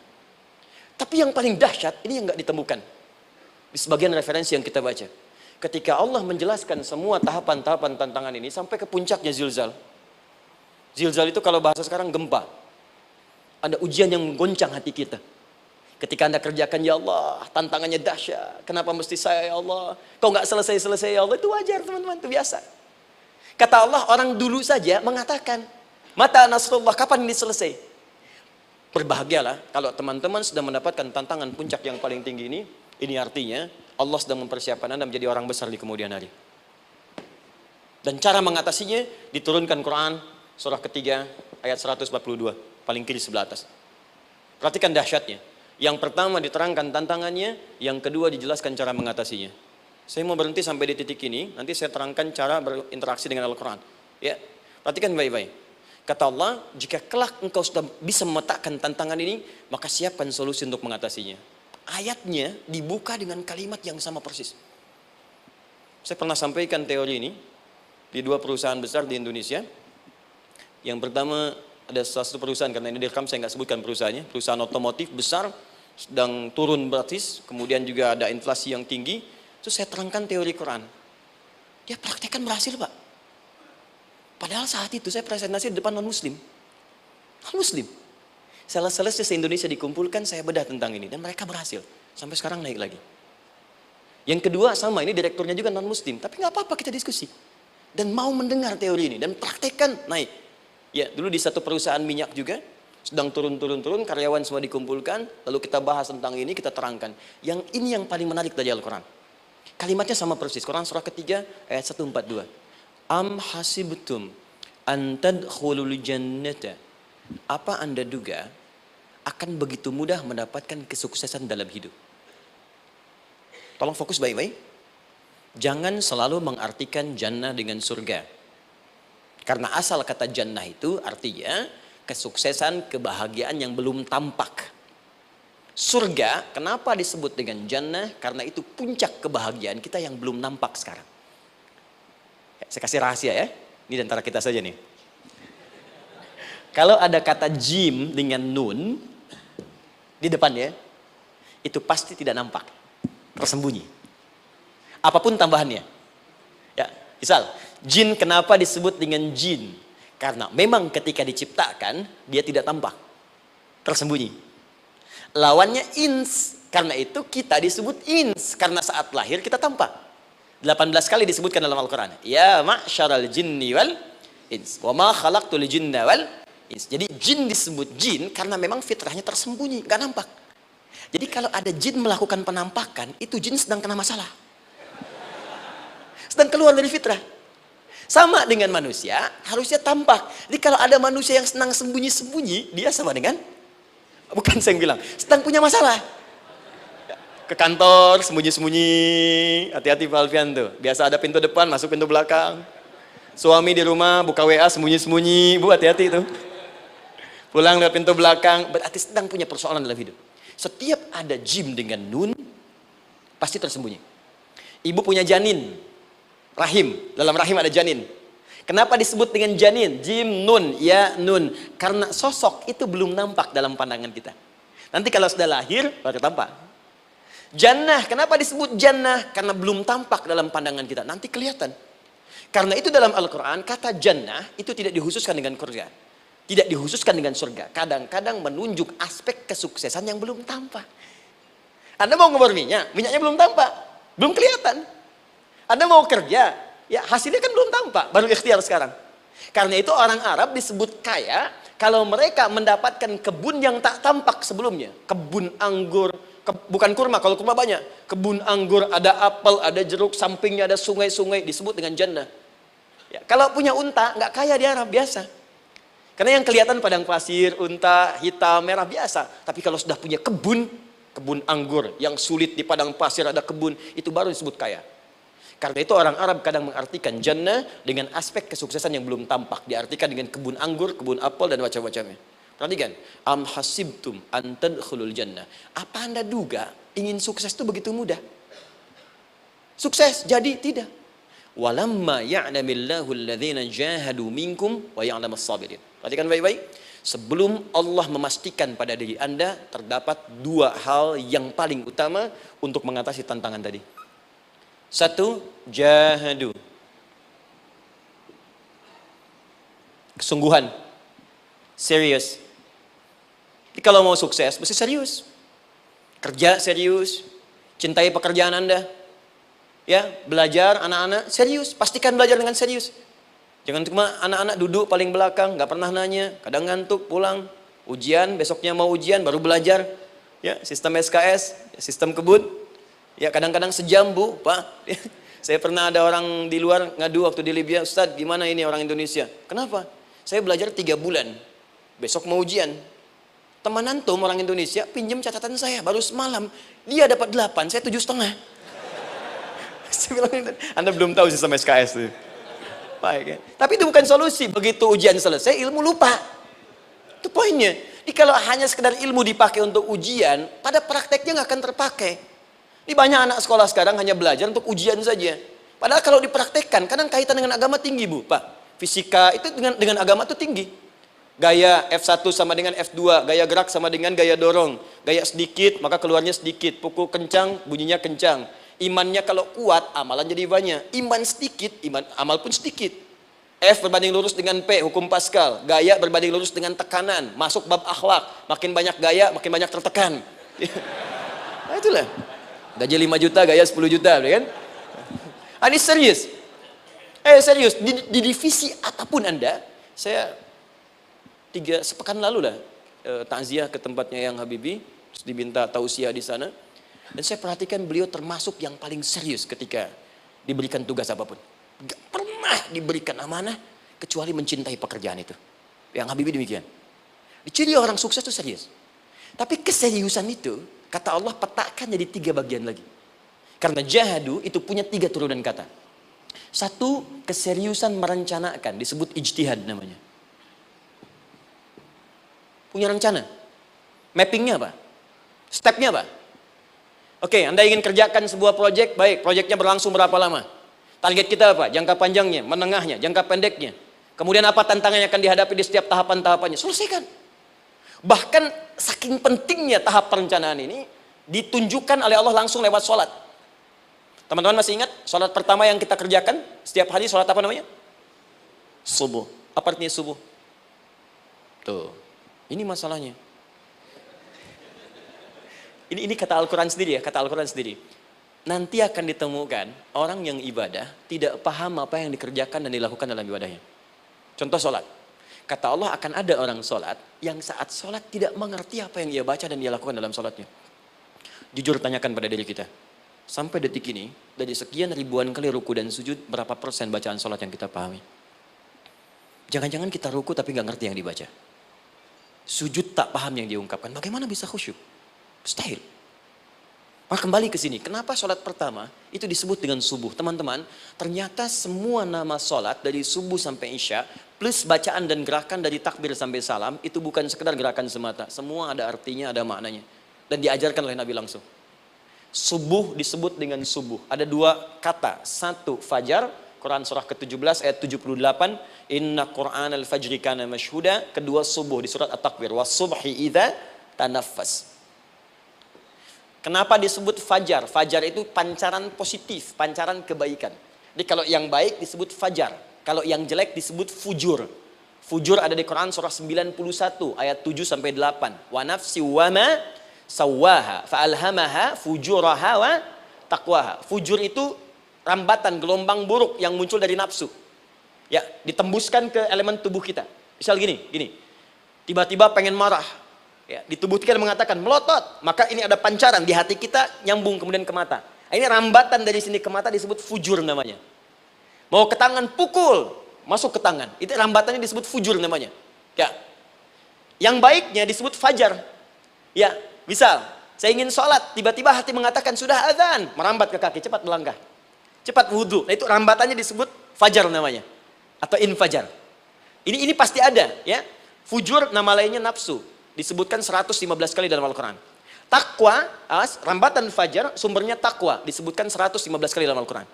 Tapi yang paling dahsyat ini yang gak ditemukan di sebagian referensi yang kita baca. Ketika Allah menjelaskan semua tahapan-tahapan tantangan ini sampai ke puncaknya zilzal. Zilzal itu kalau bahasa sekarang gempa. Ada ujian yang menggoncang hati kita. Ketika Anda kerjakan, ya Allah, tantangannya dahsyat. Kenapa mesti saya, ya Allah? Kau nggak selesai-selesai, ya Allah. Itu wajar, teman-teman. Itu biasa. Kata Allah, orang dulu saja mengatakan, mata nasrullah, kapan ini selesai? Berbahagialah kalau teman-teman sudah mendapatkan tantangan puncak yang paling tinggi ini. Ini artinya Allah sedang mempersiapkan Anda menjadi orang besar di kemudian hari. Dan cara mengatasinya diturunkan Quran surah ketiga ayat 142, paling kiri sebelah atas. Perhatikan dahsyatnya. Yang pertama diterangkan tantangannya, yang kedua dijelaskan cara mengatasinya. Saya mau berhenti sampai di titik ini, nanti saya terangkan cara berinteraksi dengan Al-Quran. Ya, perhatikan baik-baik. Kata Allah, jika kelak engkau sudah bisa memetakan tantangan ini, maka siapkan solusi untuk mengatasinya. Ayatnya dibuka dengan kalimat yang sama persis. Saya pernah sampaikan teori ini di dua perusahaan besar di Indonesia. Yang pertama ada salah satu perusahaan, karena ini direkam saya nggak sebutkan perusahaannya, perusahaan otomotif besar sedang turun gratis, kemudian juga ada inflasi yang tinggi. Terus saya terangkan teori Quran. Dia praktekkan berhasil, Pak. Padahal saat itu saya presentasi di depan non-muslim. Non-muslim. Sales-sales se-Indonesia dikumpulkan, saya bedah tentang ini. Dan mereka berhasil. Sampai sekarang naik lagi. Yang kedua sama, ini direkturnya juga non-muslim. Tapi nggak apa-apa, kita diskusi. Dan mau mendengar teori ini. Dan praktekkan, naik. Ya, dulu di satu perusahaan minyak juga. Sedang turun-turun, karyawan semua dikumpulkan. Lalu kita bahas tentang ini, kita terangkan. Yang ini yang paling menarik dari Al-Quran. Kalimatnya sama persis. Quran surah ketiga ayat 142. Am hasibtum an tadkhulul jannata. Apa Anda duga akan begitu mudah mendapatkan kesuksesan dalam hidup? Tolong fokus baik-baik. Jangan selalu mengartikan jannah dengan surga. Karena asal kata jannah itu artinya kesuksesan, kebahagiaan yang belum tampak. Surga, kenapa disebut dengan jannah? Karena itu puncak kebahagiaan kita yang belum nampak sekarang. Saya kasih rahasia ya. Ini di antara kita saja nih. Kalau ada kata jim dengan nun di depannya, itu pasti tidak nampak, tersembunyi. Apapun tambahannya. Ya, misal, jin kenapa disebut dengan jin? Karena memang ketika diciptakan, dia tidak tampak, tersembunyi. Lawannya ins, karena itu kita disebut ins, karena saat lahir kita tampak. 18 kali disebutkan dalam Al-Quran. Ya ma'syaral jinni wal ins, wa ma khalaqtul jinna wal ins. Jadi jin disebut jin karena memang fitrahnya tersembunyi, nggak nampak. Jadi kalau ada jin melakukan penampakan, itu jin sedang kena masalah. Sedang keluar dari fitrah. Sama dengan manusia, harusnya tampak. Jadi kalau ada manusia yang senang sembunyi-sembunyi, dia sama dengan, bukan saya yang bilang, sedang punya masalah. Ke kantor, sembunyi-sembunyi, hati-hati Pak Alfian tuh. Biasa ada pintu depan, masuk pintu belakang. Suami di rumah, buka WA, sembunyi-sembunyi, Bu hati-hati tuh. Pulang lewat pintu belakang, berarti sedang punya persoalan dalam hidup. Setiap ada jim dengan nun, pasti tersembunyi. Ibu punya janin, rahim, dalam rahim ada janin. Kenapa disebut dengan janin? Jim, nun, ya, nun. Karena sosok itu belum nampak dalam pandangan kita. Nanti kalau sudah lahir, baru tampak. Jannah, kenapa disebut jannah? Karena belum tampak dalam pandangan kita. Nanti kelihatan. Karena itu dalam Al-Quran, kata jannah itu tidak dikhususkan dengan surga. Tidak dikhususkan dengan surga. Kadang-kadang menunjuk aspek kesuksesan yang belum tampak. Anda mau ngebor minyak, minyaknya belum tampak. Belum kelihatan. Anda mau kerja, ya hasilnya kan belum tampak. Baru ikhtiar sekarang. Karena itu orang Arab disebut kaya kalau mereka mendapatkan kebun yang tak tampak sebelumnya. Kebun anggur, bukan kurma, kalau kurma banyak. Kebun anggur, ada apel, ada jeruk, sampingnya ada sungai-sungai, disebut dengan jannah. Ya, kalau punya unta, nggak kaya di Arab, biasa. Karena yang kelihatan padang pasir, unta, hitam, merah, biasa. Tapi kalau sudah punya kebun, kebun anggur, yang sulit di padang pasir ada kebun, itu baru disebut kaya. Karena itu orang Arab kadang mengartikan jannah dengan aspek kesuksesan yang belum tampak. Diartikan dengan kebun anggur, kebun apel, dan macam-macamnya. Perhatikan, am hasibtum an tadkhulul jannah. Apa Anda duga ingin sukses itu begitu mudah? Sukses jadi tidak. Walamma ya'lamillahu alladhina jahadu minkum wa ya'lamas sabirin. Perhatikan baik-baik. Sebelum Allah memastikan pada diri Anda terdapat dua hal yang paling utama untuk mengatasi tantangan tadi. Satu, jahadu. Kesungguhan. Serius. Jadi kalau mau sukses, mesti serius. Kerja serius. Cintai pekerjaan Anda. Ya, belajar anak-anak serius. Pastikan belajar dengan serius. Jangan cuma anak-anak duduk paling belakang, nggak pernah nanya, kadang ngantuk, pulang. Ujian, besoknya mau ujian, baru belajar. Ya, sistem SKS, sistem kebun. Ya, kadang-kadang sejam, Bu, Pak. Saya pernah ada orang di luar ngadu waktu di Libya, Ustaz, gimana ini orang Indonesia? Kenapa? Saya belajar 3 bulan. Besok mau ujian. Teman antum orang Indonesia pinjam catatan saya baru semalam. Dia dapat 8, saya 7,5. Saya bilang, Anda belum tahu sistem SKS itu. Baik, ya. Tapi itu bukan solusi. Begitu ujian selesai, ilmu lupa. Itu poinnya. Jadi kalau hanya sekedar ilmu dipakai untuk ujian, pada prakteknya nggak akan terpakai. Ini banyak anak sekolah sekarang hanya belajar untuk ujian saja. Padahal kalau dipraktekkan, kadang kaitan dengan agama tinggi, Bu, Pak. Fisika itu dengan agama itu tinggi. Gaya F1 sama dengan F2, gaya gerak sama dengan gaya dorong. Gaya sedikit, maka keluarnya sedikit. Pukul kencang, bunyinya kencang. Imannya kalau kuat, amalan jadi banyak. Iman sedikit, amal pun sedikit. F berbanding lurus dengan P, hukum Pascal. Gaya berbanding lurus dengan tekanan. Masuk bab akhlak. Makin banyak gaya, makin banyak tertekan. Nah itulah. Gaji 5 juta, gaya 10 juta. Kan? Ini serius. Serius. Di divisi apapun Anda, saya 3 sepekan lalu lah takziah ke tempatnya yang Habibie, terus diminta tausiah di sana. Dan saya perhatikan beliau termasuk yang paling serius ketika diberikan tugas apapun. Gak pernah diberikan amanah kecuali mencintai pekerjaan itu. Yang Habibie demikian. Ciri orang sukses itu serius. Tapi keseriusan itu, kata Allah petakan jadi 3 bagian lagi. Karena jahadu itu punya 3 turunan kata. Satu, keseriusan merencanakan, disebut ijtihad namanya. Punya rencana. Mappingnya apa? Stepnya apa? Oke, Anda ingin kerjakan sebuah proyek, baik, proyeknya berlangsung berapa lama? Target kita apa? Jangka panjangnya, menengahnya, jangka pendeknya. Kemudian apa tantangan yang akan dihadapi di setiap tahapan-tahapannya? Selesaikan. Bahkan saking pentingnya tahap perencanaan ini, ditunjukkan oleh Allah langsung lewat sholat. Teman-teman masih ingat sholat pertama yang kita kerjakan setiap hari, sholat apa namanya? Subuh. Apa artinya subuh? Tuh, ini masalahnya. Ini kata Al-Quran sendiri ya, kata Al-Quran sendiri. Nanti akan ditemukan orang yang ibadah tidak paham apa yang dikerjakan dan dilakukan dalam ibadahnya. Contoh sholat. Kata Allah akan ada orang sholat yang saat sholat tidak mengerti apa yang ia baca dan dia lakukan dalam sholatnya. Jujur tanyakan pada diri kita. Sampai detik ini, dari sekian ribuan kali ruku dan sujud, berapa persen bacaan sholat yang kita pahami? Jangan-jangan kita ruku tapi nggak ngerti yang dibaca. Sujud tak paham yang diungkapkan. Bagaimana bisa khusyuk? Mustahil. Maka kembali ke sini. Kenapa sholat pertama itu disebut dengan subuh? Teman-teman, ternyata semua nama sholat dari subuh sampai isya, plus bacaan dan gerakan dari takbir sampai salam, itu bukan sekedar gerakan semata. Semua ada artinya, ada maknanya. Dan diajarkan oleh Nabi langsung. Subuh disebut dengan subuh. Ada 2 kata. Satu, fajar. Quran surah ke-17 ayat 78. Inna Qur'an al-fajri kana mashhuda. Kedua, subuh di surat At-Takwir. Wasubhi idha tanaffas. Kenapa disebut fajar? Fajar itu pancaran positif, pancaran kebaikan. Jadi kalau yang baik disebut fajar. Kalau yang jelek disebut fujur. Fujur ada di Quran surah 91 ayat 7 sampai 8. Wa nafsi wa ma sawaha fa'alhamaha fujuraha wa taqwaha. Fujur itu rambatan, gelombang buruk yang muncul dari nafsu. Ya, ditembuskan ke elemen tubuh kita. Misal gini. Tiba-tiba pengen marah. Ya, di tubuh kita mengatakan melotot, maka ini ada pancaran di hati kita nyambung kemudian ke mata. Ini rambatan dari sini ke mata disebut fujur namanya. Mau ke tangan pukul, masuk ke tangan. Itu rambatannya disebut fujur namanya. Ya. Yang baiknya disebut fajar. Ya, misal saya ingin sholat, tiba-tiba hati mengatakan sudah azan, merambat ke kaki, cepat melangkah, cepat wudhu. Nah itu rambatannya disebut fajar namanya, atau infajar. Ini pasti ada, ya. Fujur nama lainnya nafsu. Disebutkan 115 kali dalam Al-Quran. Takwa, rambatan fajar, sumbernya takwa. Disebutkan 115 kali dalam Al-Quran.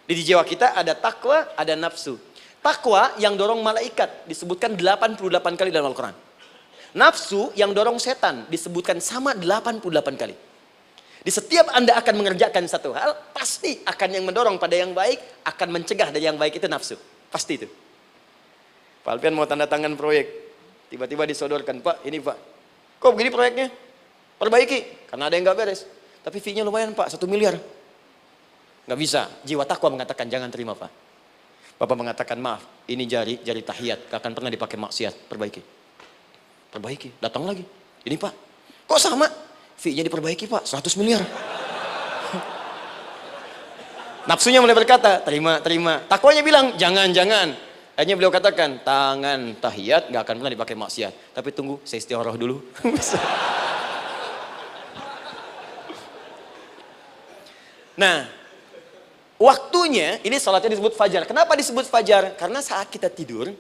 Di jiwa kita ada takwa, ada nafsu. Takwa yang dorong malaikat, disebutkan 88 kali dalam Al-Quran. Nafsu yang dorong setan, disebutkan sama 88 kali. Di setiap Anda akan mengerjakan satu hal, pasti akan yang mendorong pada yang baik, akan mencegah dari yang baik itu nafsu. Pasti itu. Pak Alfian mau tanda tangan proyek. Tiba-tiba disodorkan, Pak, ini Pak. Kok begini proyeknya? Perbaiki, karena ada yang nggak beres. Tapi fee-nya lumayan Pak, 1 miliar. Nggak bisa, jiwa takwa mengatakan jangan terima Pak. Bapak mengatakan maaf, ini jari tahiyat, gak akan pernah dipakai maksiat, perbaiki, datang lagi. Ini Pak, kok sama? Fee-nya diperbaiki Pak, 100 miliar. Nafsunya mulai berkata, terima. Takwanya bilang, jangan. Akhirnya beliau katakan, tangan tahiyat gak akan pernah dipakai maksiat. Tapi tunggu, saya istiqoroh dulu. Nah, waktunya, ini salatnya disebut fajar. Kenapa disebut fajar? Karena saat kita tidur,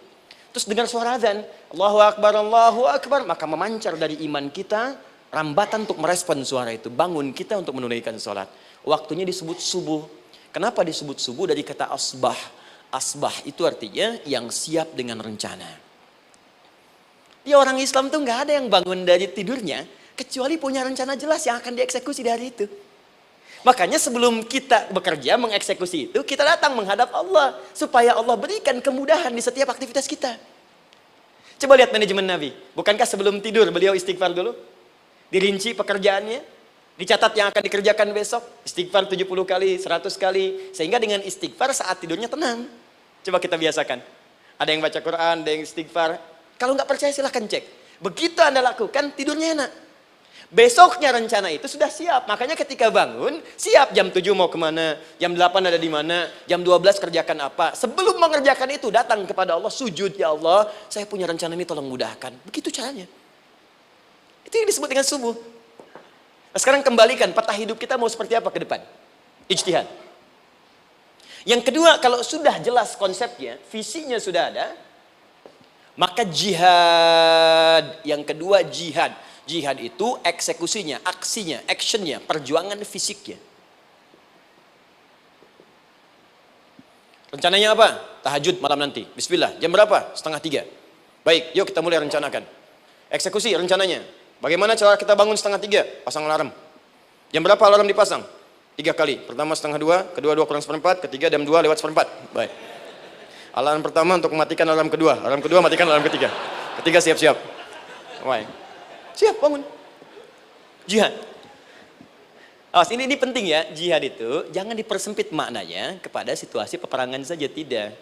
terus dengar suara azan, Allahu Akbar, maka memancar dari iman kita, rambatan untuk merespon suara itu. Bangun kita untuk menunaikan salat. Waktunya disebut subuh. Kenapa disebut subuh? Dari kata asbah. Asbah itu artinya yang siap dengan rencana. Ya orang Islam tuh nggak ada yang bangun dari tidurnya kecuali punya rencana jelas yang akan dieksekusi di hari itu. Makanya sebelum kita bekerja mengeksekusi itu, kita datang menghadap Allah supaya Allah berikan kemudahan di setiap aktivitas kita. Coba lihat manajemen Nabi. Bukankah sebelum tidur beliau istighfar dulu? Dirinci pekerjaannya, dicatat yang akan dikerjakan besok, istighfar 70 kali, 100 kali, sehingga dengan istighfar saat tidurnya tenang. Coba kita biasakan. Ada yang baca Quran, ada yang istighfar. Kalau nggak percaya silahkan cek. Begitu Anda lakukan, tidurnya enak. Besoknya rencana itu sudah siap. Makanya ketika bangun, siap jam 7 mau kemana, jam 8 ada di mana, jam 12 kerjakan apa. Sebelum mengerjakan itu, datang kepada Allah, sujud, ya Allah, saya punya rencana ini tolong mudahkan. Begitu caranya. Itu yang disebut dengan subuh. Nah, sekarang kembalikan, peta hidup kita mau seperti apa ke depan. Ijtihad. Yang kedua, kalau sudah jelas konsepnya, visinya sudah ada, maka jihad. Yang kedua jihad. Jihad itu eksekusinya, aksinya, actionnya, perjuangan fisiknya. Rencananya apa? Tahajud malam nanti. Bismillah. Jam berapa? 2:30. Baik, yuk kita mulai rencanakan. Eksekusi rencananya. Bagaimana cara kita bangun 2:30? Pasang alarm. Jam berapa alarm dipasang? 3 kali. Pertama 1:30, kedua 2 kurang 1/4, ketiga jam 2 lewat 1/4. Baik. Alarm pertama untuk mematikan alarm kedua. Alarm kedua matikan alarm ketiga. Ketiga siap-siap. Baik. Siap bangun. Jihad. Awas, ini penting ya, jihad itu jangan dipersempit maknanya kepada situasi peperangan saja, tidak.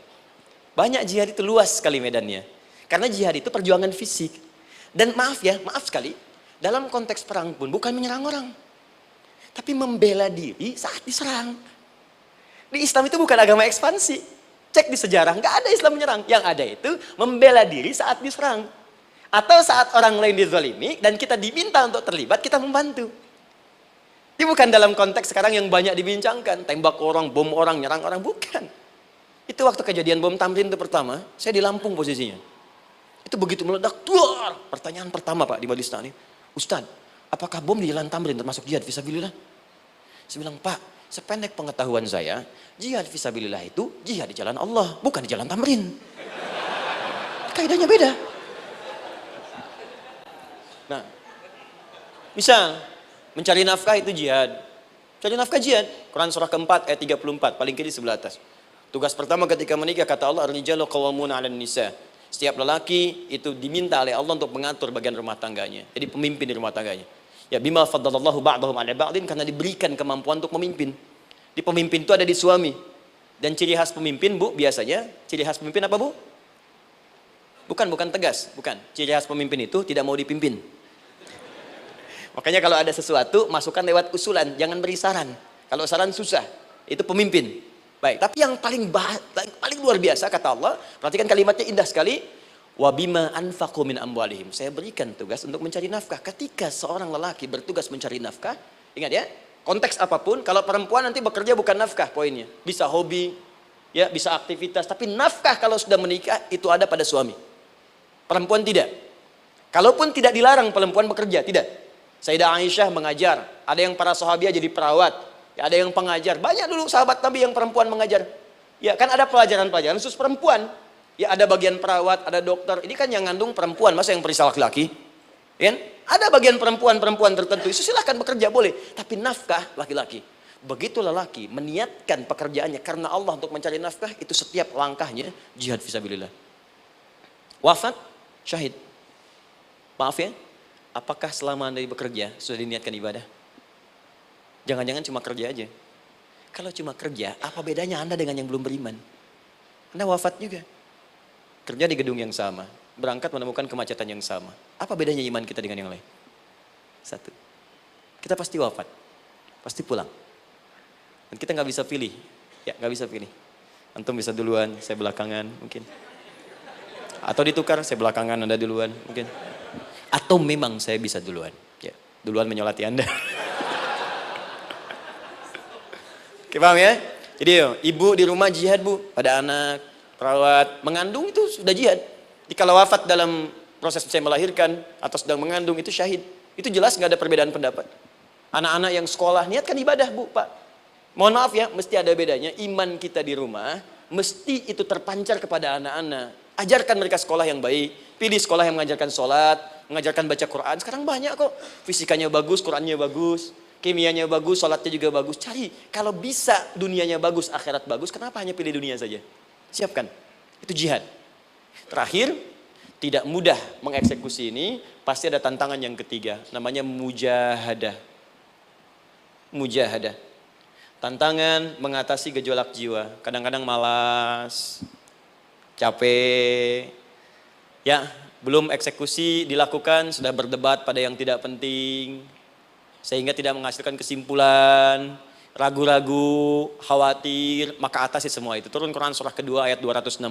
Banyak jihad itu luas sekali medannya. Karena jihad itu perjuangan fisik. Dan maaf sekali, dalam konteks perang pun bukan menyerang orang. Tapi membela diri saat diserang. Di Islam itu bukan agama ekspansi. Cek di sejarah, nggak ada Islam menyerang. Yang ada itu membela diri saat diserang. Atau saat orang lain dizalimi dan kita diminta untuk terlibat, kita membantu. Ini bukan dalam konteks sekarang yang banyak dibincangkan, tembak orang, bom orang, nyerang orang, bukan. Itu waktu kejadian bom Tamrin itu pertama, saya di Lampung posisinya. Itu begitu meledak, duar. Pertanyaan pertama Pak di Majelis Taklim, Ustadz, apakah bom di Jalan Tamrin termasuk jihad fisabilillah? Saya bilang, Pak, sependek pengetahuan saya, jihad fisabilillah itu jihad di jalan Allah, bukan di Jalan Tamrin. Kaidahnya beda. Nah, misal mencari nafkah itu jihad. Cari nafkah jihad. Quran surah keempat ayat 34, paling kiri sebelah atas. Tugas pertama ketika menikah kata Allah, ar-rijalu qawwamuna 'alan nisa. Setiap lelaki itu diminta oleh Allah untuk mengatur bagian rumah tangganya. Jadi pemimpin di rumah tangganya. Ya bima faddalallahu ba'dahum 'ala ba'din, karena diberikan kemampuan untuk memimpin. Di pemimpin itu ada di suami. Dan ciri khas pemimpin, Bu, biasanya ciri khas pemimpin apa, Bu? Bukan tegas, bukan. Ciri khas pemimpin itu tidak mau dipimpin. Makanya kalau ada sesuatu, masukkan lewat usulan, jangan beri saran. Kalau saran susah, itu pemimpin. Baik, tapi yang paling luar biasa kata Allah, perhatikan kalimatnya indah sekali. Wabima anfaqu min amwalihim. Saya berikan tugas untuk mencari nafkah. Ketika seorang lelaki bertugas mencari nafkah, ingat ya, konteks apapun, kalau perempuan nanti bekerja bukan nafkah poinnya. Bisa hobi, ya, bisa aktivitas, tapi nafkah kalau sudah menikah itu ada pada suami. Perempuan tidak. Kalaupun tidak dilarang perempuan bekerja, tidak. Sayyidah Aisyah mengajar, ada yang para sahabiah jadi perawat, ya, ada yang pengajar. Banyak dulu sahabat Nabi yang perempuan mengajar. Ya, kan ada pelajaran-pelajaran khusus perempuan. Ya, ada bagian perawat, ada dokter. Ini kan yang ngandung perempuan, masa yang periksa laki-laki? Ya, ada bagian perempuan tertentu, itu silahkan bekerja boleh. Tapi nafkah laki-laki. Begitu lelaki meniatkan pekerjaannya karena Allah untuk mencari nafkah, itu setiap langkahnya jihad fisabilillah. Wafat, syahid. Maaf ya. Apakah selama Anda bekerja sudah diniatkan ibadah? Jangan-jangan cuma kerja aja. Kalau cuma kerja, apa bedanya Anda dengan yang belum beriman? Anda wafat juga. Kerja di gedung yang sama. Berangkat menemukan kemacetan yang sama. Apa bedanya iman kita dengan yang lain? Satu. Kita pasti wafat. Pasti pulang. Dan kita nggak bisa pilih. Ya, nggak bisa pilih. Antum bisa duluan, saya belakangan mungkin. Atau ditukar, saya belakangan, Anda duluan mungkin. Atau memang saya bisa duluan. Ya, duluan menyolati Anda. Oke, paham ya? Jadi ibu di rumah jihad, Bu. Pada anak, perawat, mengandung itu sudah jihad. Jadi kalau wafat dalam proses saya melahirkan atau sedang mengandung itu syahid. Itu jelas nggak ada perbedaan pendapat. Anak-anak yang sekolah niatkan ibadah, Bu, Pak. Mohon maaf ya, mesti ada bedanya. Iman kita di rumah, mesti itu terpancar kepada anak-anak. Ajarkan mereka sekolah yang baik. Pilih sekolah yang mengajarkan sholat, mengajarkan baca Quran. Sekarang banyak kok. Fisikanya bagus, Qurannya bagus. Kimianya bagus, sholatnya juga bagus. Cari, kalau bisa dunianya bagus, akhirat bagus, kenapa hanya pilih dunia saja? Siapkan. Itu jihad. Terakhir, tidak mudah mengeksekusi ini. Pasti ada tantangan yang ketiga. Namanya mujahadah. Mujahadah. Tantangan mengatasi gejolak jiwa. Kadang-kadang malas, capek, ya, belum eksekusi dilakukan, sudah berdebat pada yang tidak penting, sehingga tidak menghasilkan kesimpulan. ragu-ragu, khawatir, maka atasi semua itu. Turun Quran surah kedua ayat 216.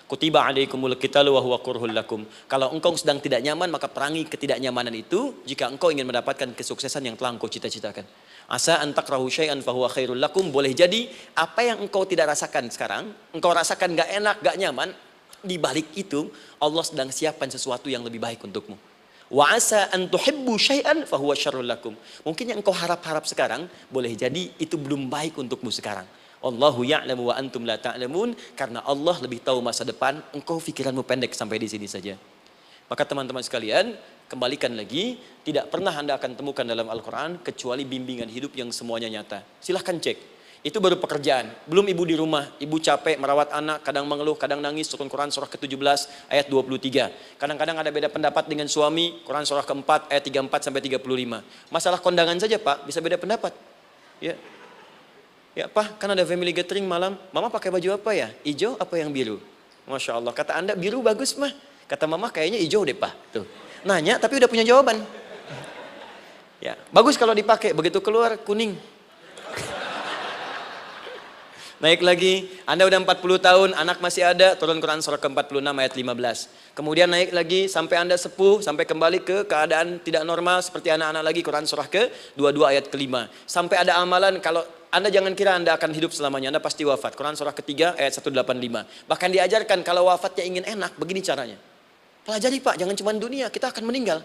Kutiba alaikumul qitalu wa huwa kurhul lakum. Kalau engkau sedang tidak nyaman, maka perangi ketidaknyamanan itu jika engkau ingin mendapatkan kesuksesan yang telah engkau cita-citakan. Asa an takrahu syai'an fa huwa khairul lakum. Boleh jadi apa yang engkau tidak rasakan sekarang, engkau rasakan gak enak, gak nyaman, di balik itu Allah sedang siapkan sesuatu yang lebih baik untukmu. Wa asa an tuhibbu syai'an fa huwa syarrul lakum. Mungkin yang engkau harap-harap sekarang boleh jadi itu belum baik untukmu sekarang. Allahu ya'lamu wa antum la ta'lamun, karena Allah lebih tahu masa depan, engkau pikiranmu pendek sampai di sini saja. Maka teman-teman sekalian, kembalikan lagi, tidak pernah Anda akan temukan dalam Al-Qur'an kecuali bimbingan hidup yang semuanya nyata. Silahkan cek. Itu baru pekerjaan. Belum ibu di rumah, ibu capek merawat anak, kadang mengeluh, kadang nangis. Turun Quran surah ke-17 ayat 23. Kadang-kadang ada beda pendapat dengan suami, Quran surah ke-4 ayat 34 sampai 35. Masalah kondangan saja Pak, bisa beda pendapat. Ya. Ya Pak, kan ada family gathering malam, Mama pakai baju apa ya? Hijau apa yang biru? Masya Allah, kata Anda biru bagus mah. Kata Mama kayaknya hijau deh Pak. Tuh. Nanya tapi udah punya jawaban. Ya, bagus kalau dipakai, begitu keluar kuning. Naik lagi, Anda udah 40 tahun, anak masih ada, turun Quran surah ke-46 ayat 15. Kemudian naik lagi sampai Anda sepuh, sampai kembali ke keadaan tidak normal seperti anak-anak lagi, Quran surah ke-22 ayat ke-5. Sampai ada amalan, kalau Anda jangan kira Anda akan hidup selamanya, Anda pasti wafat. Quran surah ke-3 ayat 185. Bahkan diajarkan kalau wafatnya ingin enak, begini caranya. Pelajari Pak, jangan cuma dunia, kita akan meninggal.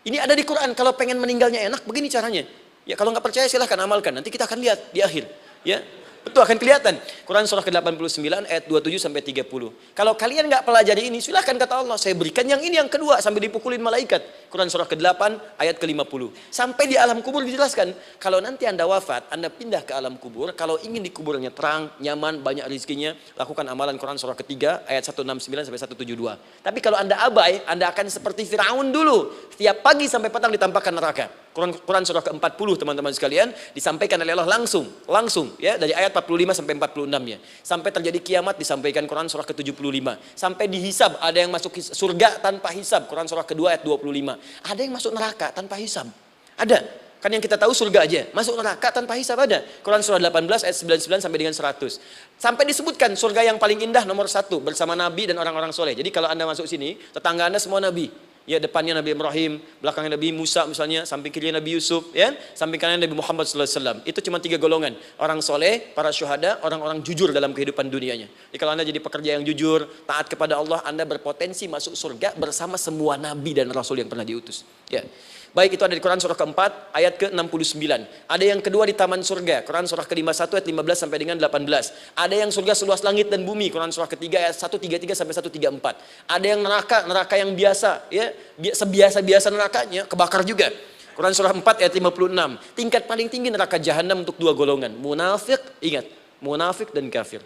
Ini ada di Quran, kalau pengen meninggalnya enak, begini caranya. Ya kalau nggak percaya silahkan amalkan, nanti kita akan lihat di akhir. Ya. Betul, akan kelihatan. Quran surah ke-89 ayat 27 sampai 30. Kalau kalian nggak pelajari ini, silahkan kata Allah, saya berikan yang ini yang kedua sambil dipukulin malaikat. Quran surah ke-8 ayat ke-50. Sampai di alam kubur dijelaskan, kalau nanti Anda wafat, Anda pindah ke alam kubur, kalau ingin di kuburnya terang, nyaman, banyak rezekinya, lakukan amalan Quran surah ke-3 ayat 169 sampai 172. Tapi kalau Anda abai, Anda akan seperti Firaun dulu. Tiap pagi sampai petang ditampakkan neraka. Quran surah ke-40 teman-teman sekalian disampaikan oleh Allah langsung ya, dari ayat 45 sampai 46 ya. Sampai terjadi kiamat disampaikan Quran surah ke-75. Sampai dihisab, ada yang masuk surga tanpa hisab, Quran surah kedua ayat 25. Ada yang masuk neraka tanpa hisab. Ada. Kan yang kita tahu surga aja, masuk neraka tanpa hisab ada. Quran surah 18 ayat 99 sampai dengan 100. Sampai disebutkan surga yang paling indah nomor 1 bersama Nabi dan orang-orang soleh. Jadi kalau Anda masuk sini, tetangga Anda semua Nabi. Ya, depannya Nabi Ibrahim, belakangnya Nabi Musa misalnya, samping kirinya Nabi Yusuf, ya, samping kanan Nabi Muhammad SAW. Itu cuma 3 golongan, orang soleh, para syuhada, orang-orang jujur dalam kehidupan dunianya. Jadi kalau Anda jadi pekerja yang jujur, taat kepada Allah, Anda berpotensi masuk surga bersama semua Nabi dan Rasul yang pernah diutus. Ya. Baik, itu ada di Quran surah ke-4 ayat ke-69. Ada yang kedua di taman surga, Quran surah ke-51 ayat 15 sampai dengan 18. Ada yang surga seluas langit dan bumi, Quran surah ketiga ayat 133 sampai 134. Ada yang neraka yang biasa, ya, sebiasa-biasa nerakanya kebakar juga. Quran surah 4 ayat 56. Tingkat paling tinggi neraka jahanam untuk 2 golongan, munafik, ingat, munafik dan kafir.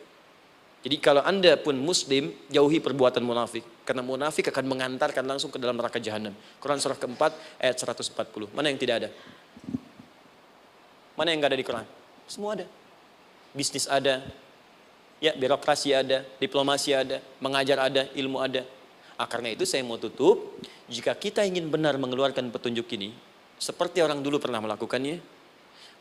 Jadi kalau Anda pun muslim, jauhi perbuatan munafik. Karena munafik akan mengantarkan langsung ke dalam neraka jahanam. Quran surah ke-4 ayat 140. Mana yang tidak ada? Mana yang nggak ada di Quran? Semua ada. Bisnis ada, ya, birokrasi ada, diplomasi ada, mengajar ada, ilmu ada. Karena itu saya mau tutup, jika kita ingin benar mengeluarkan petunjuk ini, seperti orang dulu pernah melakukannya,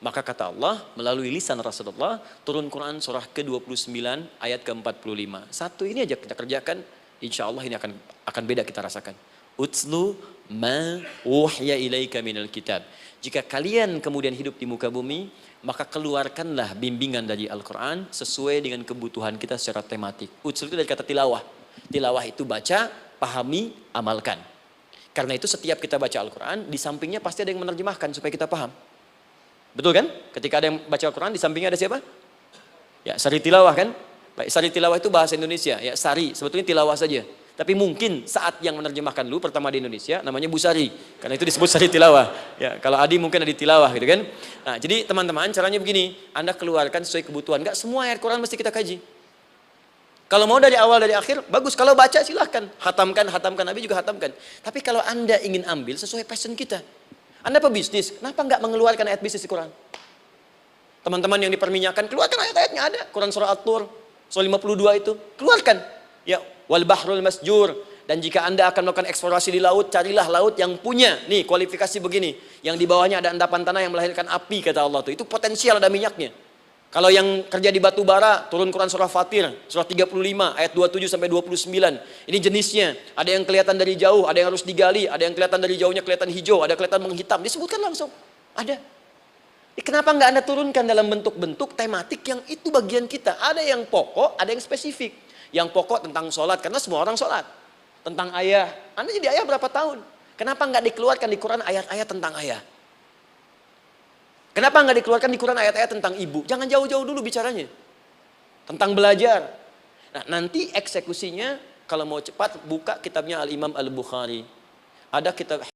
maka kata Allah melalui lisan Rasulullah, turun Quran surah ke-29 ayat ke-45. Satu ini aja kita kerjakan, insya Allah ini akan beda kita rasakan. Utslu ma wuhya ilaika minal kitab. Jika kalian kemudian hidup di muka bumi, maka keluarkanlah bimbingan dari Al-Quran sesuai dengan kebutuhan kita secara tematik. Utslu itu dari kata tilawah. Tilawah itu baca, pahami, amalkan. Karena itu setiap kita baca Al-Quran, di sampingnya pasti ada yang menerjemahkan supaya kita paham. Betul kan? Ketika ada yang baca Al-Quran, di sampingnya ada siapa? Ya, sari tilawah kan? Baik, sari tilawah itu bahasa Indonesia. Ya, sari, sebetulnya tilawah saja. Tapi mungkin saat yang menerjemahkan dulu pertama di Indonesia, namanya Bu Sari. Karena itu disebut sari tilawah. Ya, kalau Adi mungkin ada tilawah gitu kan? Nah, jadi teman-teman, caranya begini. Anda keluarkan sesuai kebutuhan. Enggak semua ayat Quran mesti kita kaji. Kalau mau dari awal, dari akhir, bagus. Kalau baca silahkan. Hatamkan, Nabi juga hatamkan. Tapi kalau Anda ingin ambil sesuai passion kita. Anda pebisnis, kenapa nggak mengeluarkan ayat bisnis di Quran? Teman-teman yang diperminyakan, keluarkan ayat-ayatnya ada. Quran surah At-Tur, surah 52 itu, keluarkan. Ya, wal bahrul masjur, Dan jika Anda akan melakukan eksplorasi di laut, carilah laut yang punya nih kualifikasi begini. Yang di bawahnya ada endapan tanah yang melahirkan api, kata Allah tuh. Itu potensial ada minyaknya. Kalau yang kerja di batu bara, turun Quran surah Fatir, surah 35 ayat 27 sampai 29. Ini jenisnya. Ada yang kelihatan dari jauh, ada yang harus digali, ada yang kelihatan dari jauhnya kelihatan hijau, ada kelihatan menghitam. Disebutkan langsung. Ada. Kenapa nggak Anda turunkan dalam bentuk-bentuk tematik yang itu bagian kita? Ada yang pokok, ada yang spesifik. Yang pokok tentang sholat, karena semua orang sholat. Tentang ayah. Anda jadi ayah berapa tahun? Kenapa nggak dikeluarkan di Quran ayat-ayat tentang ayah? Kenapa nggak dikeluarkan di Quran ayat-ayat tentang ibu? Jangan jauh-jauh dulu bicaranya. Tentang belajar. Nah, nanti eksekusinya, kalau mau cepat, buka kitabnya Al-Imam Al-Bukhari. Ada kitab